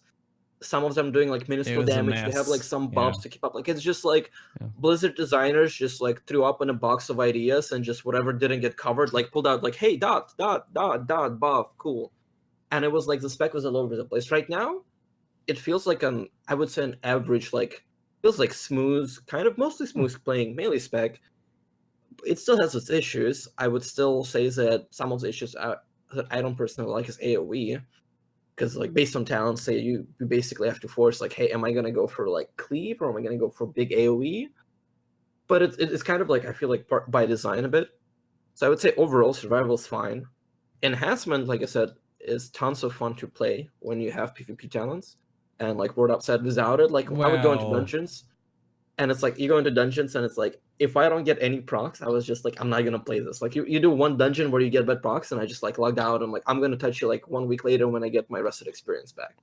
some of them doing like minuscule was a damage. You have like mess. some Yeah. buffs to keep up. Like it's just like Yeah. Blizzard designers just like threw up in a box of ideas and just whatever didn't get covered, like pulled out like, hey, dot, buff, cool. And it was like the spec was all over the place. Right now, it feels like I would say an average, like feels like smooth, kind of mostly smooth playing melee spec. It still has its issues. I would still say that some of the issues that I don't personally like is AoE. Because like based on talent, say you basically have to force like, hey, am I gonna go for like cleave or am I gonna go for big AoE? But it's kind of like I feel like by design a bit. So I would say overall survival is fine. Enhancement, like I said, is tons of fun to play when you have PvP talents. And like Wordup said, without it, like I would go into Well- dungeons, and it's like you go into dungeons and it's like if I don't get any procs, I was just like I'm not gonna play this. Like you do one dungeon where you get bad procs, and I just like logged out. I'm like I'm gonna touch you like 1 week later when I get my rested experience back.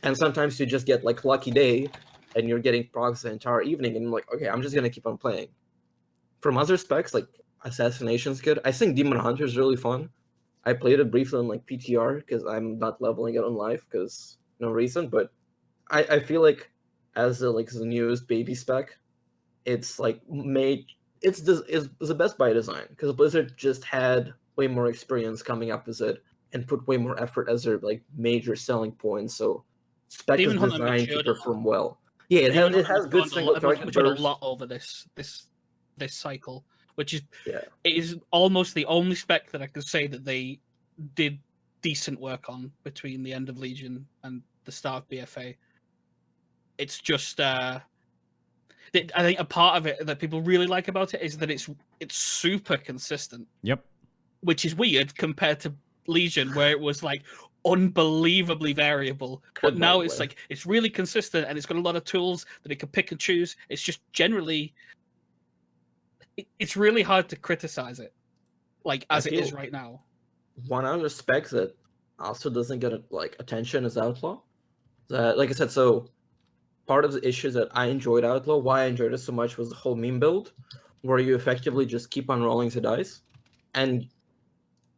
And sometimes you just get like lucky day, and you're getting procs the entire evening, and I'm like okay, I'm just gonna keep on playing. From other specs, like Assassination's good. I think Demon Hunter is really fun. I played it briefly on like PTR because I'm not leveling it on live because no reason, but I feel like as the newest baby spec, it's like it's the best by design because Blizzard just had way more experience coming up with it and put way more effort as their like major selling point. So spec Demon is Hunter designed to matured a lot. perform well. Yeah, it Demon has Hunter good single character matured a bursts. lot over this cycle, which is Yeah. it is almost the only spec that I could say that they did decent work on between the end of Legion and the start of BFA. It's just I think a part of it that people really like about it is that it's super consistent. Yep. Which is weird compared to Legion, where it was like unbelievably variable. But now it's like it's really consistent and it's got a lot of tools that it can pick and choose. It's just generally it's really hard to criticize it, like as it is right now. One other spec that also doesn't get like attention is Outlaw. That, like I said, so part of the issue that I enjoyed Outlaw, why I enjoyed it so much, was the whole meme build, where you effectively just keep on rolling the dice, and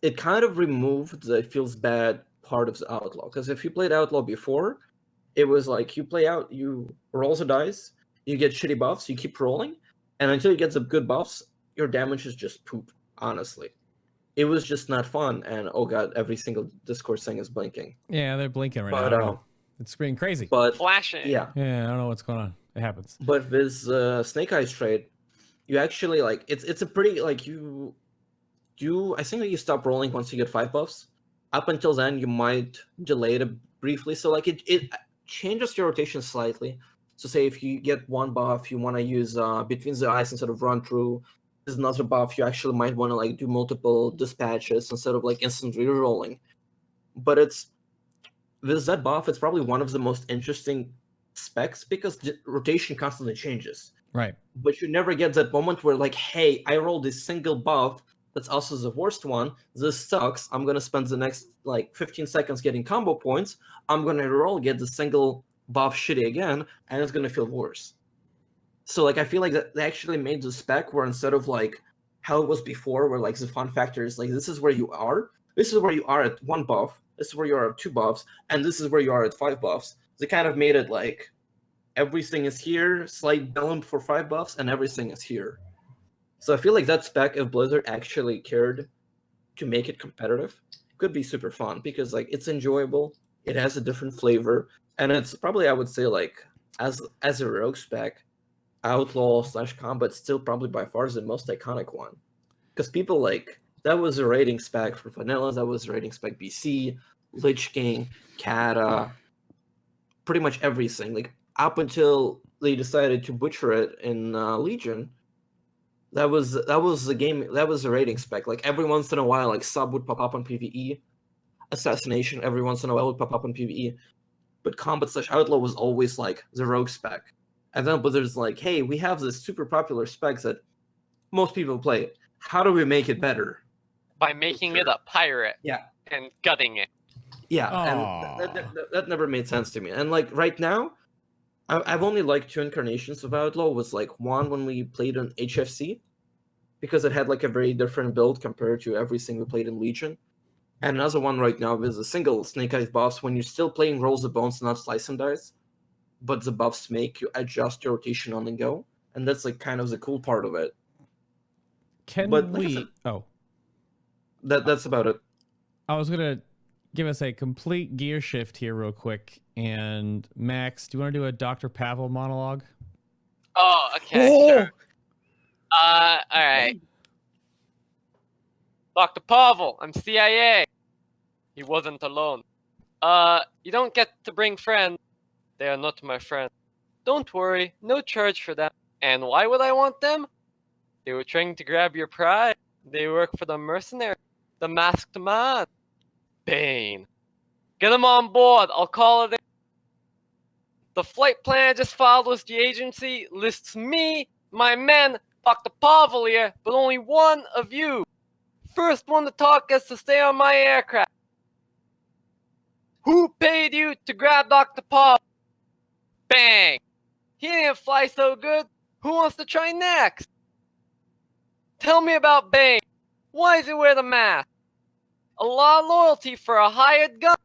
it kind of removed the feels bad part of the Outlaw. Because if you played Outlaw before, it was like you roll the dice, you get shitty buffs, you keep rolling, and until you get some good buffs, your damage is just poop, honestly. It was just not fun, and oh god, every single Discord thing is blinking. Yeah, they're blinking right now. I don't know. It's being crazy. But Flashing. yeah, I don't know what's going on. It happens. but with Snake Eyes trade, you actually like it's a pretty like I think that you stop rolling once you get 5 buffs. Up until then, you might delay it briefly. So like it changes your rotation slightly. So say if you get 1 buff, you want to use Between the Eyes instead of Run Through. There's another buff, you actually might want to like do multiple dispatches instead of like instant rerolling. But with that buff, it's probably one of the most interesting specs because the rotation constantly changes. Right. But you never get that moment where like, hey, I rolled this single buff that's also the worst one. This sucks. I'm gonna spend the next like 15 seconds getting combo points. I'm gonna roll, get the single buff shitty again, and it's gonna feel worse. So like I feel like that they actually made the spec where instead of like how it was before, where like the fun factor is like this is where you are. This is where you are at 1 buff. This is where you are at 2 buffs, and this is where you are at 5 buffs. They kind of made it like everything is here, slight bump for 5 buffs, and everything is here. So I feel like that spec, if Blizzard actually cared to make it competitive, could be super fun because like it's enjoyable, it has a different flavor, and it's probably I would say like as a rogue spec, Outlaw /Combat still probably by far is the most iconic one. because people like that was a rating spec for vanilla, that was a rating spec BC, Lich King, Kata, pretty much everything. Like up until they decided to butcher it in Legion, that was the game. That was a rating spec. Like every once in a while, like sub would pop up on PvE, assassination every once in a while would pop up on PvE, but combat/outlaw was always like the rogue spec. And then Blizzard's like, hey, we have this super popular spec that most people play. How do we make it better? By making it a pirate. Yeah. And gutting it. Yeah, Aw. and that never made sense to me. And like right now, I've only liked 2 incarnations of Outlaw. Was like one when we played on HFC, because it had like a very different build compared to everything we played in Legion. And another one right now is a single Snake Eyes buffs when you're still playing Rolls of Bones, not Slice and Dice, but the buffs make you adjust your rotation on and go, and that's like kind of the cool part of it. Can But like I we? said, Oh, that's about it. I was gonna give us a complete gear shift here real quick. And Max, do you want to do a Dr. Pavel monologue? Oh, okay. Sure. All right. Dr. Pavel, I'm CIA. He wasn't alone. You don't get to bring friends. They are not my friends. Don't worry, no charge for them. And why would I want them? They were trying to grab your pride. They work for the mercenary, the masked man. Bane. Get them on board, I'll call it in. The flight plan I just filed with the agency lists me, my men, Dr. Pavel here, but only one of you. First one to talk gets to stay on my aircraft. Who paid you to grab Dr. Pavel? Bang! He didn't fly so good. Who wants to try next? Tell me about Bane. Why does he wear the mask? A lot of loyalty for a hired gun.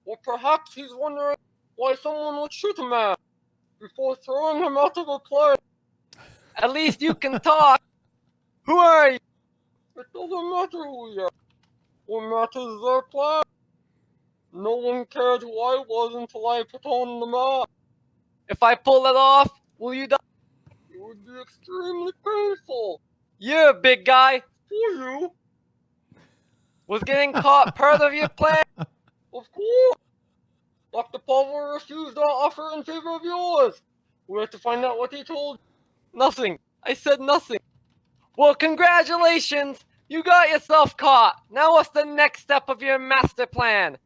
Or perhaps he's wondering why someone would shoot a man before throwing him out of a plane. At least you can talk. Who are you? It doesn't matter who you are. What matters is their plan. No one cared who I was until I put on the mask. If I pull it off, will you die? It would be extremely painful. You're a big guy. For you. Was getting caught part of your plan? Of course. Dr. Pavel refused our offer in favor of yours. We have to find out what he told you. Nothing. I said nothing. Well, congratulations! You got yourself caught! Now what's the next step of your master plan?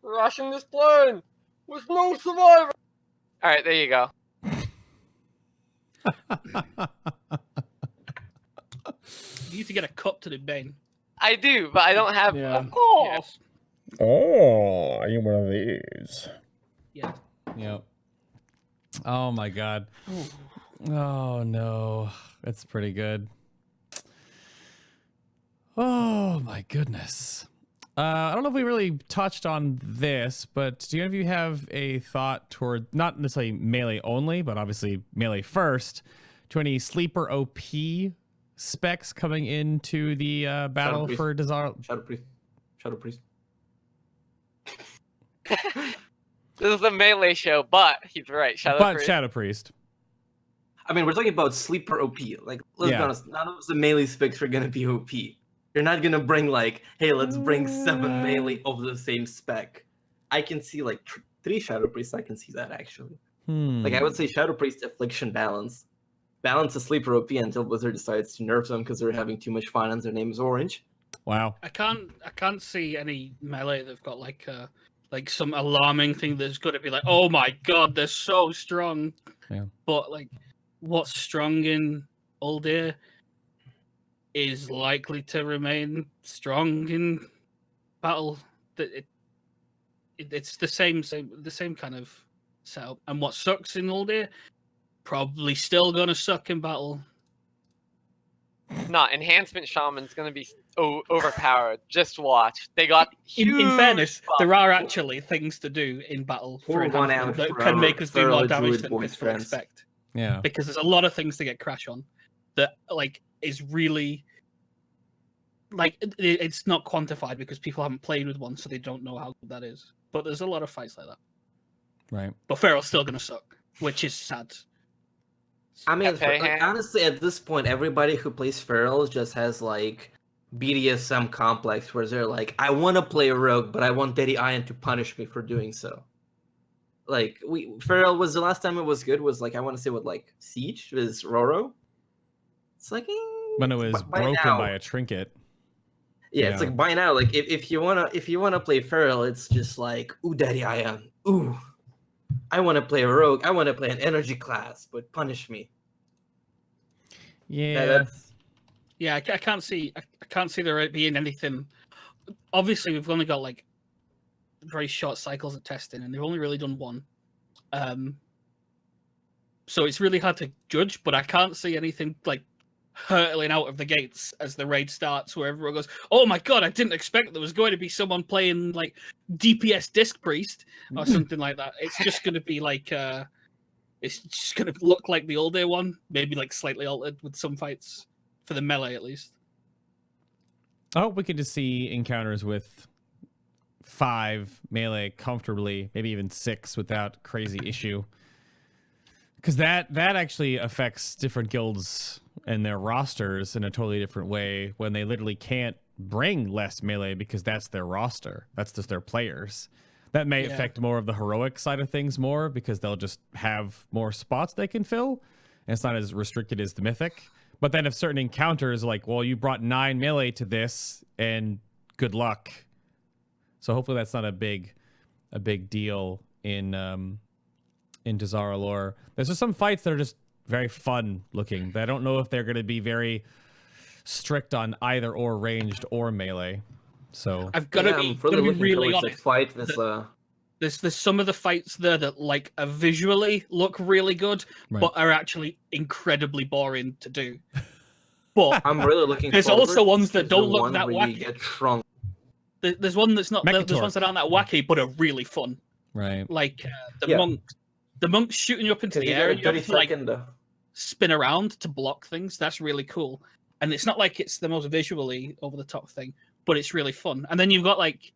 Crashing this plane! With no survivor! Alright, there you go. You need to get a cup to the Bane. I do, but I don't have... Yeah. Of course! Oh, I need one of these. Yeah. Yep. Oh my god. Oh no. That's pretty good. Oh my goodness. I don't know if we really touched on this, but do any of you have a thought toward, not necessarily melee only, but obviously melee first, to any sleeper OP specs coming into the battle for Desire? Shadow Priest. This is a melee show, but he's right. Shadow Priest. I mean, we're talking about sleeper OP. Like, let's be honest, none of the melee specs are gonna be OP. You're not gonna bring like, hey, let's bring 7 melee of the same spec. I can see like 3 Shadow Priests. I can see that actually. Like, I would say Shadow Priest Affliction balance a sleeper OP until Blizzard decides to nerf them because they're having too much fun and their name is Orange. Wow. I can't see any melee that've got like some alarming thing that's going to be like, oh my god, they're so strong. Yeah. But like, what's strong in Uldir is likely to remain strong in battle. It's the same kind of setup. And what sucks in Uldir probably still going to suck in battle. Not Enhancement Shaman's gonna be overpowered. Just watch. They got huge In fairness, buff. there are actually things to do in battle for enhancement that can make us do more damage than we expect. Yeah. Because there's a lot of things to get crash on that like is really like it's not quantified because people haven't played with one, so they don't know how good that is. But there's a lot of fights like that. Right. But Feral's still gonna suck, which is sad. I mean, Okay, like, honestly, at this point, everybody who plays Feral just has like BDSM complex, where they're like, I want to play a rogue, but I want Daddy Iron to punish me for doing so. Like, Feral was the last time it was good. Was like, I want to say what, like Siege with Roro. It's like When it was by broken now, by a trinket. yeah, you it's know. like by now, like if you wanna play Feral, it's just like, ooh, Daddy Iron, ooh, I want to play a rogue, I want to play an energy class, but punish me. Yeah. That's Yeah, I can't see there being anything. Obviously, we've only got like very short cycles of testing, and they've only really done one. So it's really hard to judge, but I can't see anything like hurtling out of the gates as the raid starts, where everyone goes, "Oh my god, I didn't expect there was going to be someone playing like DPS Disc Priest or something like that." It's just going to be like, it's just going to look like the old day one, maybe like slightly altered with some fights for the melee at least. I hope we can just see encounters with 5 melee comfortably, maybe even 6 without crazy issue. Because that actually affects different guilds and their rosters in a totally different way when they literally can't bring less melee because that's their roster. That's just their players. That may affect more of the heroic side of things more because they'll just have more spots they can fill. And it's not as restricted as the Mythic. But then if certain encounters like, well, you brought 9 melee to this and good luck. So hopefully that's not a big deal in Dazara lore. There's just some fights that are just very fun looking. I don't know if they're going to be very strict on either or ranged or melee. So I've got to be really honest. Fight there's some of the fights there that like are visually look really good, but are actually incredibly boring to do. But I'm really looking. There's also ones that don't look that wacky. You get shrunk. There's one that's not. There's ones that aren't that wacky, but are really fun. Right. Like the monks shooting you up into the air, and you have to like spin around to block things. That's really cool. And it's not like it's the most visually over the top thing, but it's really fun. And then you've got like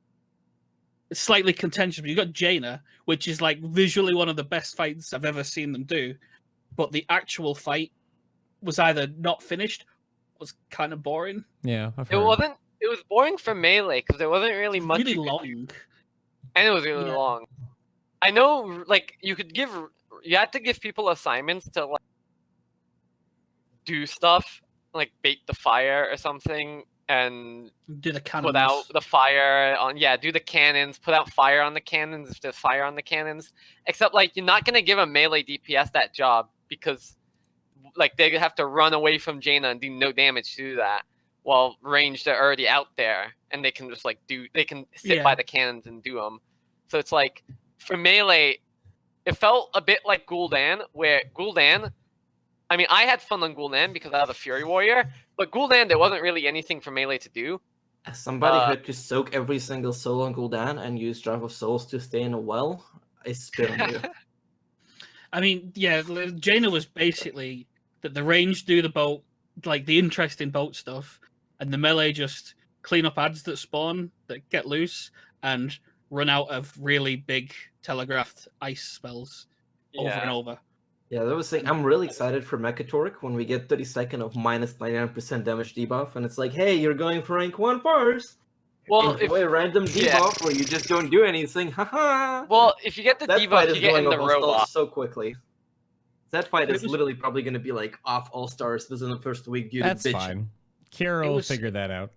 slightly contentious, but you've got Jaina, which is like visually one of the best fights I've ever seen them do. But the actual fight was either not finished, was kind of boring. Yeah, it wasn't. It was boring for melee because there wasn't really much. Really long, and it was really long. I know, like you had to give people assignments to like do stuff, like bait the fire or something, and do the cannons. Put out the fire on. Yeah, do the cannons. Put out fire on the cannons if there's fire on the cannons. Except like you're not gonna give a melee DPS that job because like they have to run away from Jaina and do no damage to do that. While ranged are already out there and they can just like they can sit by the cannons and do them. So it's like for melee, it felt a bit like Gul'dan, where Gul'dan, I mean, I had fun on Gul'dan because I was a Fury Warrior, but Gul'dan, there wasn't really anything for melee to do. As somebody who had to soak every single soul on Gul'dan and use Drive of Souls to stay in a well, I spit on you. I mean, yeah, Jaina was basically that the range do the boat, like the interesting boat stuff, and the melee just clean up ads that spawn, that get loose, and run out of really big telegraphed ice spells over and over. Yeah, that was saying I'm really excited for Mechatork when we get 30 seconds of minus 99% damage debuff, and it's like, hey, you're going for rank 1 first. Well, enjoy a random debuff where you just don't do anything. Haha. Well, if you get the debuff, you get in the robot so quickly. That fight is literally probably going to be like off all stars within the first week due to bitching. That's fine. Kira will figure that out.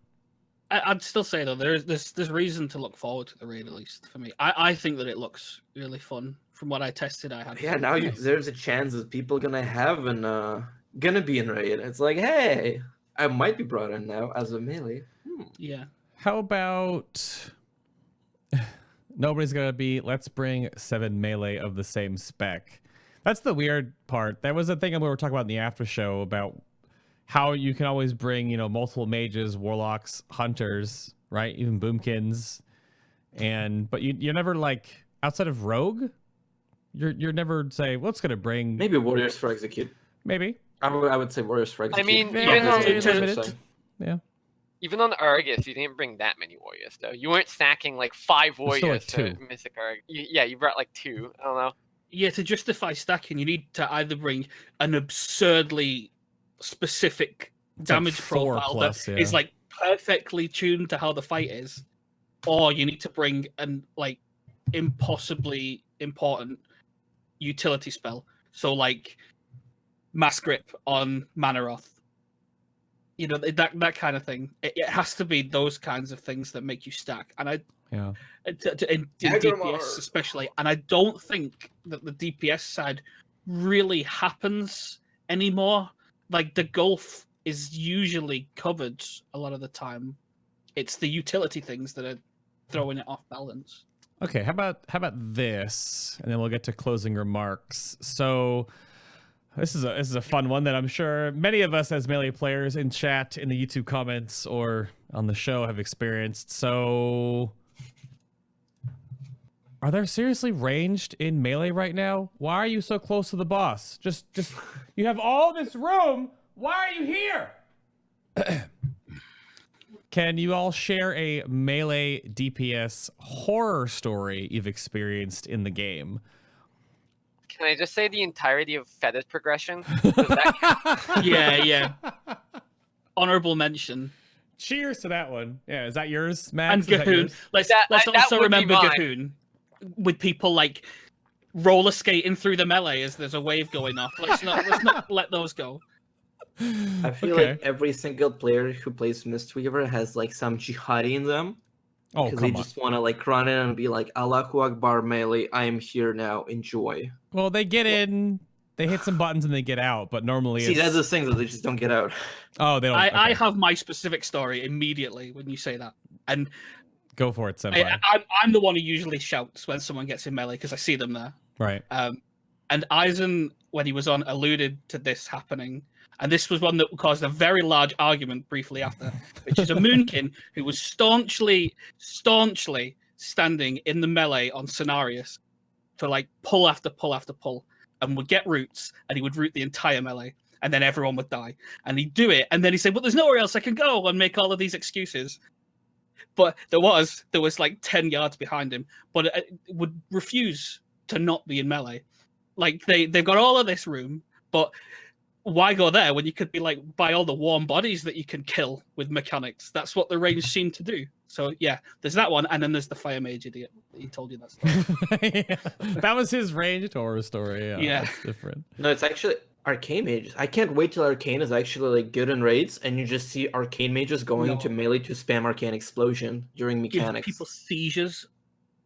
I'd still say though, there's reason to look forward to the raid, at least for me. I think that it looks really fun from what I tested. I had. Yeah, now there's a chance that people gonna have and gonna be in raid. It's like, hey, I might be brought in now as a melee. Yeah. How about nobody's gonna be? Let's bring 7 melee of the same spec. That's the weird part. That was the thing we were talking about in the after show about how you can always bring, you know, multiple mages, warlocks, hunters, right? Even boomkins, but you never like outside of rogue. You're never say what's gonna bring. Maybe warriors for execute. Maybe I would say warriors for execute. I mean, even on Argus, you didn't bring that many warriors though. You weren't stacking like 5 warriors to Mythic Argus. You brought like 2. I don't know. Yeah, to justify stacking, you need to either bring an absurdly specific It's like damage 4 profile plus, that yeah. is like perfectly tuned to how the fight is, or you need to bring an like impossibly important utility spell. So like Mass Grip on Manaroth. You know, that kind of thing. It has to be those kinds of things that make you stack. And Yeah. in Agrimar. DPS especially, and I don't think that the DPS side really happens anymore. Like the gulf is usually covered a lot of the time. It's the utility things that are throwing it off balance. Okay, how about this, and then we'll get to closing remarks. So this is a fun one that I'm sure many of us as Melee players in chat, in the YouTube comments, or on the show have experienced. So, are there seriously ranged in Melee right now? Why are you so close to the boss? Just you have all this room. Why are you here? Can you all share a Melee DPS horror story you've experienced in the game? Can I just say the entirety of fetish progression? Does that Yeah. Honorable mention. Cheers to that one. Yeah, is that yours, Max? And Is that Gahoon. yours? Let's That also would be remember mine. Gahoon with people like roller skating through the melee as there's a wave going off. Let's not let those go. I feel Okay. like every single player who plays Mistweaver has like some jihadi in them. Oh, Because they come on. just want to like run in and be like, Allahu Akbar Melee, I am here now, enjoy. Well, they get in, they hit some buttons, and they get out. But normally, See, it's... that's the thing that they just don't get out. Oh, they don't. I Okay. have my specific story immediately when you say that, and Go for it, Senpai. I'm the one who usually shouts when someone gets in melee because I see them there. Right. And Eisen, when he was on, alluded to this happening. And this was one that caused a very large argument briefly after, which is a Moonkin who was staunchly standing in the melee on Cenarius for like pull after pull after pull, and would get roots, and he would root the entire melee, and then everyone would die. And he'd do it, and then he'd say, "But there's nowhere else I can go," and make all of these excuses. But there was like 10 yards behind him, but it would refuse to not be in melee. Like they've got all of this room, but why go there when you could be like by all the warm bodies that you can kill with mechanics? That's what the range seemed to do. So yeah, there's that one, and then there's the fire mage idiot. He told you that story. Yeah. That was his ranged horror story. Yeah. That's different. No, it's actually Arcane Mages. I can't wait till Arcane is actually like good in raids, and you just see Arcane Mages going to melee to spam Arcane Explosion during Give mechanics. people seizures.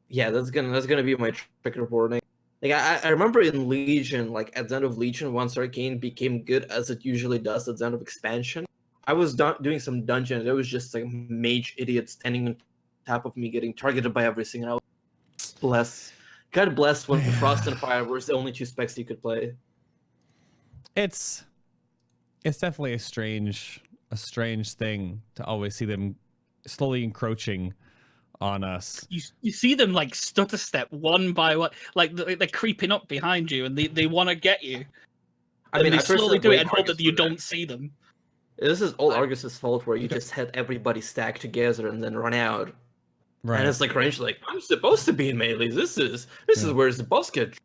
Yeah, that's gonna be my trick reporting. Like I remember in Legion, like at the end of Legion, once Arcane became good as it usually does at the end of expansion, I was doing some dungeon. There was just like mage idiot standing on top of me, getting targeted by everything. And I was God bless when Frost and Fire were the only two specs you could play. It's definitely a strange thing to always see them slowly encroaching on us. You see them like stutter step one by one, like they're creeping up behind you, and they want to get you. I mean, they I slowly personally do it blame and hope Argus that you for that. don't see them. This is all Argus's fault, where you just had everybody stack together and then run out. Right. And it's like range, like I'm supposed to be in melee. This is where's the boss get.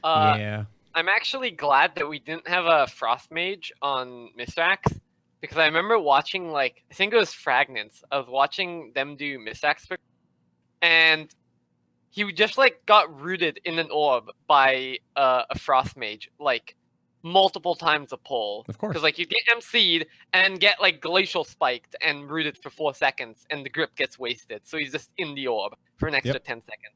Yeah. I'm actually glad that we didn't have a Frost Mage on Mistrax, because I remember watching, like, I think it was Fragments. I was watching them do Mistrax, and he just, like, got rooted in an orb by a Frost Mage, like, multiple times a pull. Of course. Because, like, you get MC'd and get, like, Glacial Spiked and rooted for 4 seconds, and the grip gets wasted. So he's just in the orb for an extra 10 seconds.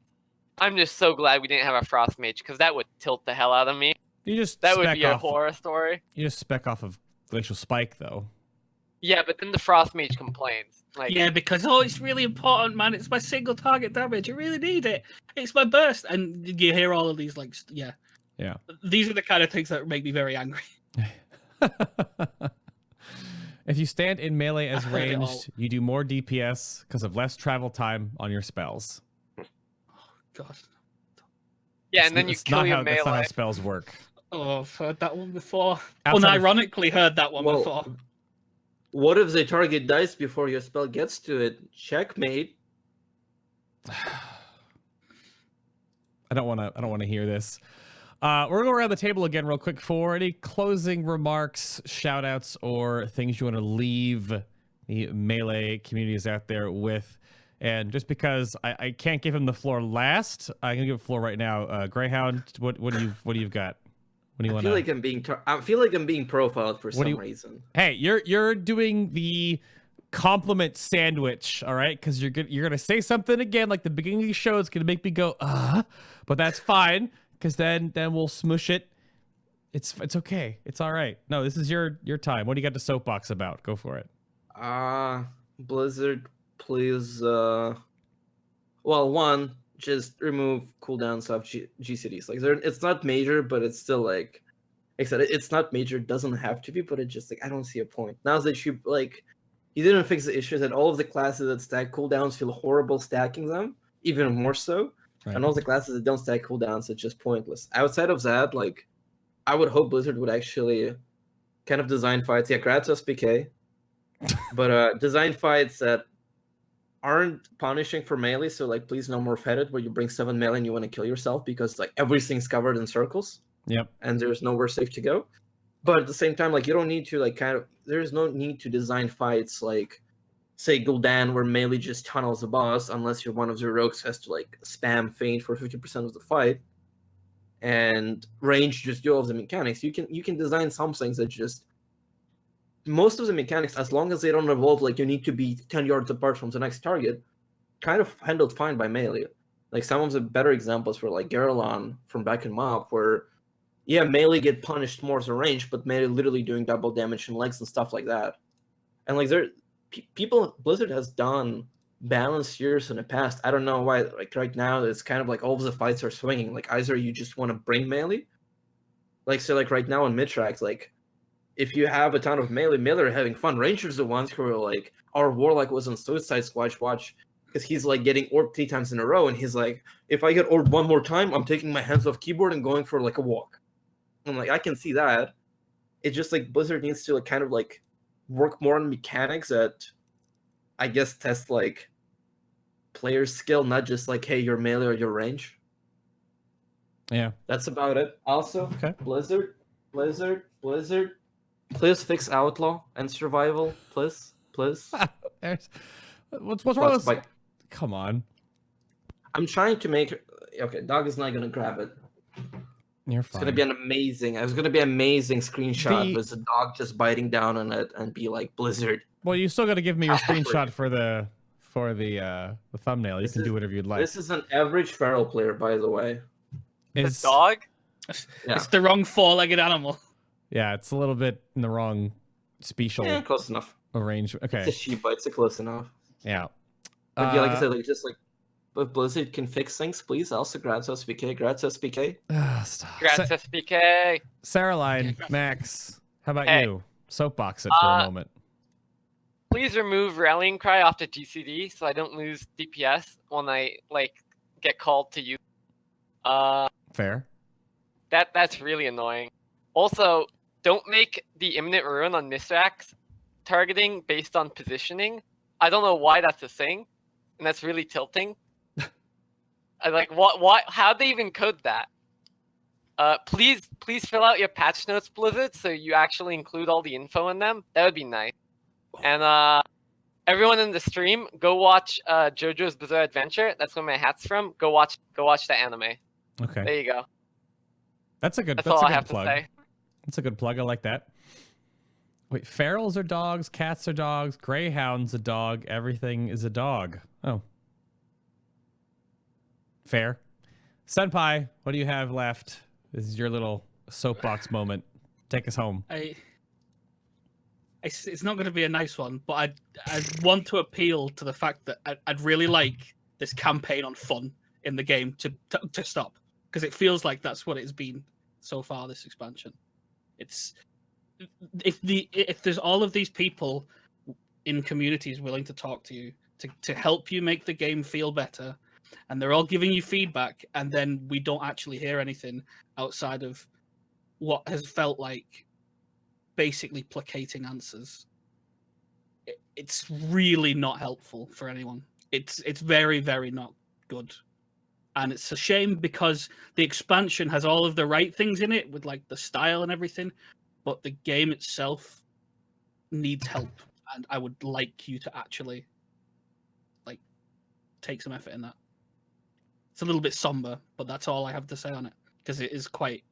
I'm just so glad we didn't have a Frost Mage, because that would tilt the hell out of me. You just That would spec be a off, horror story. You just spec off of Glacial Spike, though. Yeah, but then the Frost Mage complains. Like, Yeah, because it's really important, man. It's my single target damage. I really need it. It's my burst, and you hear all of these like, yeah. These are the kind of things that make me very angry. If you stand in melee as I've heard it all. ranged, you do more DPS because of less travel time on your spells. God. yeah, and then you That's kill not your how, that's not how melee. spells work. Oh, I've heard that one before. Outside of- Unironically heard that one before. What if the target dies before your spell gets to it? Checkmate. I don't want to hear this. We're going to go around the table again real quick for any closing remarks, shout outs, or things you want to leave the Melee communities out there with. And just because I can't give him the floor last, I'm going to give the floor right now. Grayhound, what do you got? What do you want to... I feel like I'm being profiled for some reason. Hey, you're doing the compliment sandwich, all right? Because you're gonna say something again like the beginning of the show. It's gonna make me go but that's fine because then we'll smush it. It's okay. It's all right. No, this is your time. What do you got to soapbox about? Go for it. Blizzard, please. Well, one, just remove cooldowns of GCDs. Like, it's not major, but it's still like I said, it's not major. It doesn't have to be, but it's just like I don't see a point now that you like. You didn't fix the issue that all of the classes that stack cooldowns feel horrible stacking them, even more so. Right. And all the classes that don't stack cooldowns, it's just pointless. Outside of that, like, I would hope Blizzard would actually kind of design fights. Yeah, Gratos PK. But design fights that aren't punishing for melee. So, like, please no more Fetid where you bring 7 melee and you want to kill yourself because, like, everything's covered in circles. Yep. And there's nowhere safe to go. But at the same time, like, you don't need to, like, there's no need to design fights like, say, Gul'dan, where melee just tunnels the boss, unless you're one of the rogues who has to, like, spam feint for 50% of the fight. And range just do all of the mechanics. You can design some things that just... Most of the mechanics, as long as they don't involve, like, you need to be 10 yards apart from the next target, kind of handled fine by melee. Like, some of the better examples were, like, Geralon from back in MoB, where... Yeah, melee get punished more as a range, but melee literally doing double damage in legs and stuff like that. And like Blizzard has done balanced years in the past. I don't know why. Like right now, it's kind of like all of the fights are swinging. Like either you just want to bring melee, like so, like right now in mid-tracks, like if you have a ton of melee are having fun. Rangers are the ones who are like, our Warlock was on Suicide Squad watch because he's like getting orbed 3 times in a row, and he's like, if I get orbed one more time, I'm taking my hands off keyboard and going for like a walk. I'm like, I can see that. It's just like Blizzard needs to like kind of like work more on mechanics that I guess test like players' skill, not just like, hey, your melee or your range. Yeah. That's about it. Also, Okay. Blizzard, please fix Outlaw and Survival, please. What's wrong with this? Come on. I'm trying to make okay, dog is not gonna grab it. You're It's fine. gonna be an amazing. It's gonna be an amazing screenshot with a dog just biting down on it and be like Blizzard. Well, you still got to give me your screenshot for the thumbnail. You can do whatever you'd like. This is an average feral player, by the way. The dog? Yeah. It's the wrong 4-legged animal. Yeah, it's a little bit in the wrong special Yeah, close enough. arrangement. Okay. It's a sheep, but it's close enough. Yeah. But yeah, like I said, like just like, if Blizzard can fix things, please. Also, Gratos PK. Stop. Gratis BK. Serahline, Max, how about Hey. you? Soapbox it for a moment. Please remove Rallying Cry off the GCD so I don't lose DPS when I like get called to use. Fair. That's really annoying. Also, don't make the Imminent Ruin on Mithrax targeting based on positioning. I don't know why that's a thing, and that's really tilting. I like what how'd they even code that? Please fill out your patch notes, Blizzard, so you actually include all the info in them. That would be nice. And everyone in the stream, go watch JoJo's Bizarre Adventure. That's where my hat's from. Go watch the anime. Okay. There you go. That's a good. That's That's all a I good have plug. to say. That's a good plug. I like that. Wait, ferals are dogs, cats are dogs, greyhound's a dog, everything is a dog. Oh. Fair. Senpai, what do you have left? This is your little soapbox moment. Take us home. It's not going to be a nice one, but I want to appeal to the fact that I'd really like this campaign on fun in the game to stop, because it feels like that's what it's been so far this expansion. It's if there's all of these people in communities willing to talk to you to help you make the game feel better, and they're all giving you feedback, and then we don't actually hear anything outside of what has felt like basically placating answers. It's really not helpful for anyone. It's very, very not good. And it's a shame because the expansion has all of the right things in it with like the style and everything, but the game itself needs help. And I would like you to actually like take some effort in that. It's a little bit somber, but that's all I have to say on it because it is quite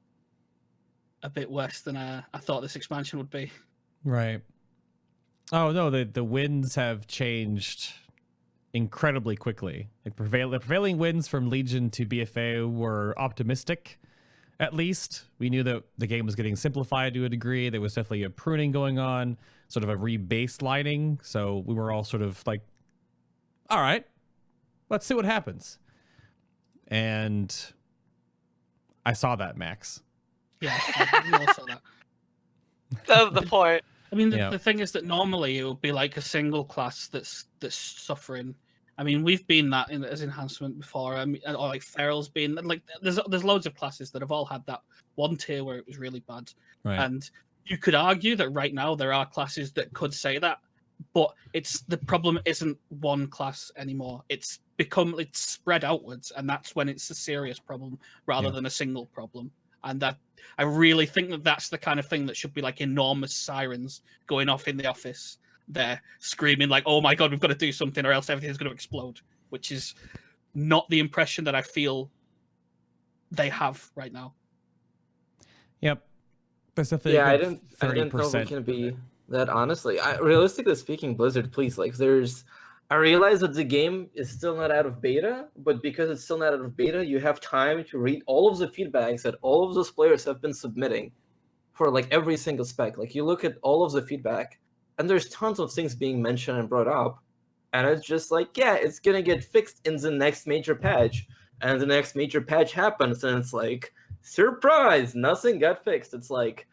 a bit worse than I thought this expansion would be. Right. Oh no, the winds have changed incredibly quickly. Like the prevailing winds from Legion to BFA were optimistic. At least we knew that the game was getting simplified to a degree. There was definitely a pruning going on, sort of a rebaselining. So we were all sort of like, all right, let's see what happens. And I saw that, Max. Yeah, we all saw that. That was the point. I mean, Yeah. the thing is that normally it would be like a single class that's suffering. I mean, we've been that as enhancement before. I mean, or like Feral's been like there's loads of classes that have all had that one tier where it was really bad. Right. And you could argue that right now there are classes that could say that, but the problem isn't one class anymore. It's spread outwards, and that's when it's a serious problem rather than a single problem. And that I really think that that's the kind of thing that should be like enormous sirens going off in the office. They're screaming like, "Oh my god, we've got to do something, or else everything's going to explode," which is not the impression that I feel they have right now. Yep. That's definitely Yeah, a I good didn't know we 30%. can be that honestly. Realistically speaking, Blizzard, please, like, I realize that the game is still not out of beta, but because it's still not out of beta, you have time to read all of the feedbacks that all of those players have been submitting for like every single spec. Like you look at all of the feedback, and there's tons of things being mentioned and brought up, and it's just like, yeah, it's gonna get fixed in the next major patch, and the next major patch happens, and it's like, surprise, nothing got fixed. It's like,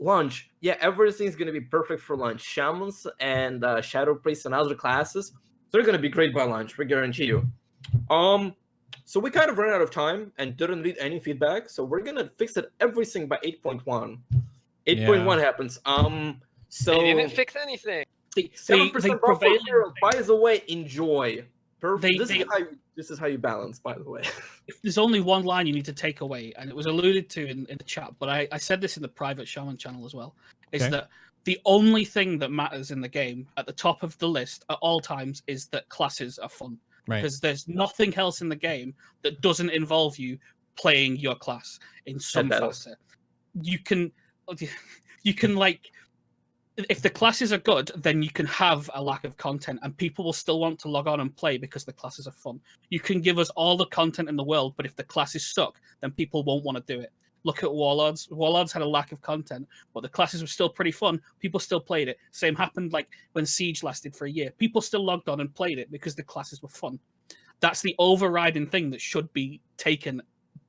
launch, yeah, everything's gonna be perfect for launch. Shamans and Shadow Priests and other classes, they're gonna be great by launch, we guarantee you. So we kind of ran out of time and didn't read any feedback, so we're gonna fix it everything by 8.1. 8.1 happens. So They didn't fix anything. 7% buffer. prevailing- By the way, enjoy. They- This is how you balance, by the way. If there's only one line you need to take away, and it was alluded to in the chat, but I said this in the private Shaman channel as well, is Okay. that the only thing that matters in the game at the top of the list at all times is that classes are fun. Right. Because there's nothing else in the game that doesn't involve you playing your class in some battle. facet. You can like, if the classes are good, then you can have a lack of content and people will still want to log on and play because the classes are fun. You can give us all the content in the world, but if the classes suck, then people won't want to do it. Look at Warlords. Warlords had a lack of content, but the classes were still pretty fun. People still played it. Same happened like when Siege lasted for a year. People still logged on and played it because the classes were fun. That's the overriding thing that should be taken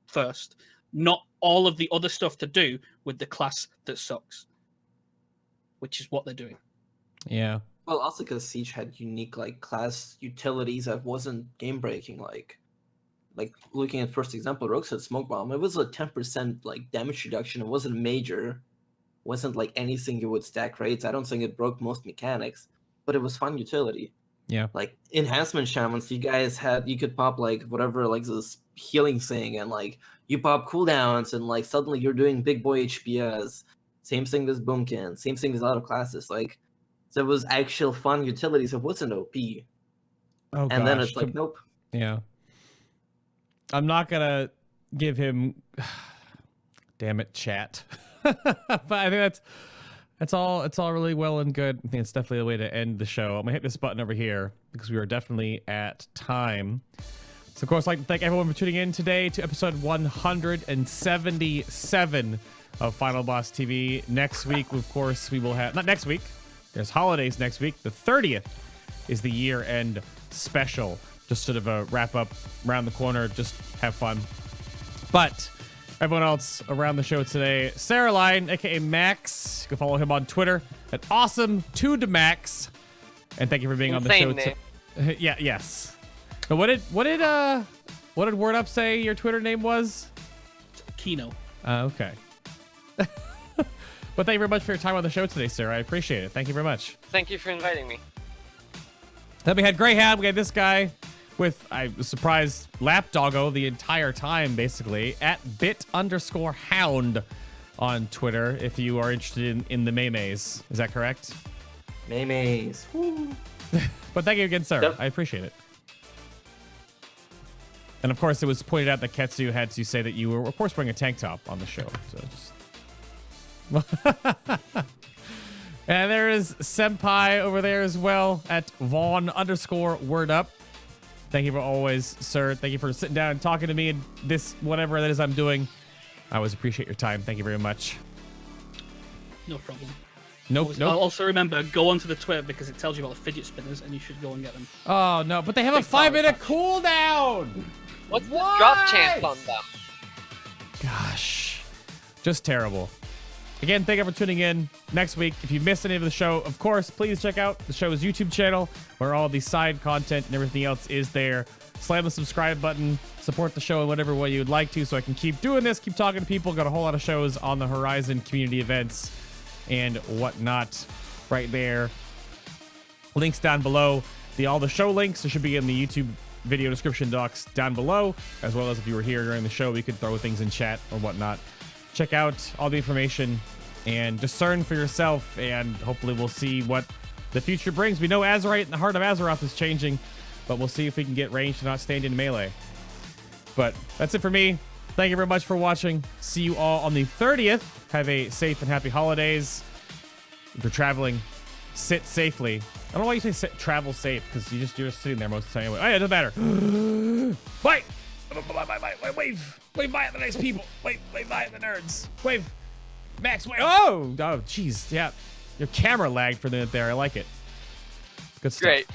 first, not all of the other stuff to do with the class that sucks, which is what they're doing. Yeah. Well, also because Siege had unique like class utilities that wasn't game breaking. Like looking at first example, Rogue's had Smoke Bomb. It was a 10% like damage reduction. It wasn't major. Wasn't like anything you would stack rates. I don't think it broke most mechanics, but it was fun utility. Yeah. Like enhancement shamans, you could pop like whatever, like this healing thing, and like you pop cooldowns, and like suddenly you're doing big boy HPS. Same thing with Boomkin. Same thing with a lot of classes. Like there was actual fun utilities. It wasn't OP. Oh, And then gosh. it's like, nope. Yeah. I'm not gonna give him. Damn it, chat. But I think that's all. It's all really well and good. I think it's definitely the way to end the show. I'm gonna hit this button over here because we are definitely at time. So of course, I'd like to thank everyone for tuning in today to episode 177 of Final Boss TV. Next week, of course, we will have not next week. There's holidays next week. The 30th is the year-end special. Just sort of a wrap up around the corner. Just have fun. But everyone else around the show today, Serahline, aka Max. You can follow him on Twitter at awesome2demax. And thank you for being Insane on the show. Yeah, yes. But what did Wordup say your Twitter name was? Kino. Okay. But thank you very much for your time on the show today, sir. I appreciate it. Thank you very much. Thank you for inviting me. Then we had Grayhound. We had this guy. with, I was surprised, Lapdoggo the entire time, basically, at bit_hound on Twitter, if you are interested in the Maymays. Is that correct? Maymays. Woo. But thank you again, sir. Yep. I appreciate it. And of course, it was pointed out that Ketsu had to say that you were, of course, wearing a tank top on the show. So just... And there is Senpai over there as well at Vaughn_Wordup. Thank you for always, sir. Thank you for sitting down and talking to me and this, whatever that is I'm doing. I always appreciate your time. Thank you very much. No problem. Nope. Also remember, go onto the Twitter because it tells you about the fidget spinners and you should go and get them. Oh, no, but they have a 5-minute cooldown. What's the drop chance on them? Gosh, just terrible. Again, thank you for tuning in. Next week, if you missed any of the show, of course, please check out the show's YouTube channel where all the side content and everything else is there. Slam the subscribe button, support the show in whatever way you'd like to so I can keep doing this, keep talking to people. Got a whole lot of shows on the horizon, community events and whatnot right there. Links down below. All the show links should be in the YouTube video description docs down below, as well as if you were here during the show, we could throw things in chat or whatnot. Check out all the information and discern for yourself, and hopefully we'll see what the future brings. We know Azeroth in the heart of Azeroth is changing, but we'll see if we can get ranged and not stand in melee. But that's it for me. Thank you very much for watching. See you all on the 30th. Have a safe and happy holidays. If you're traveling, sit safely. I don't know why you say travel safe, because you're just sitting there most of the time anyway. Oh, yeah, it doesn't matter. Bye. Bye. Wave by at the nice people. Wave by at the nerds. Wave. Max, wave. Oh, jeez. Yeah. Your camera lagged for a minute there. I like it. Good stuff. Great.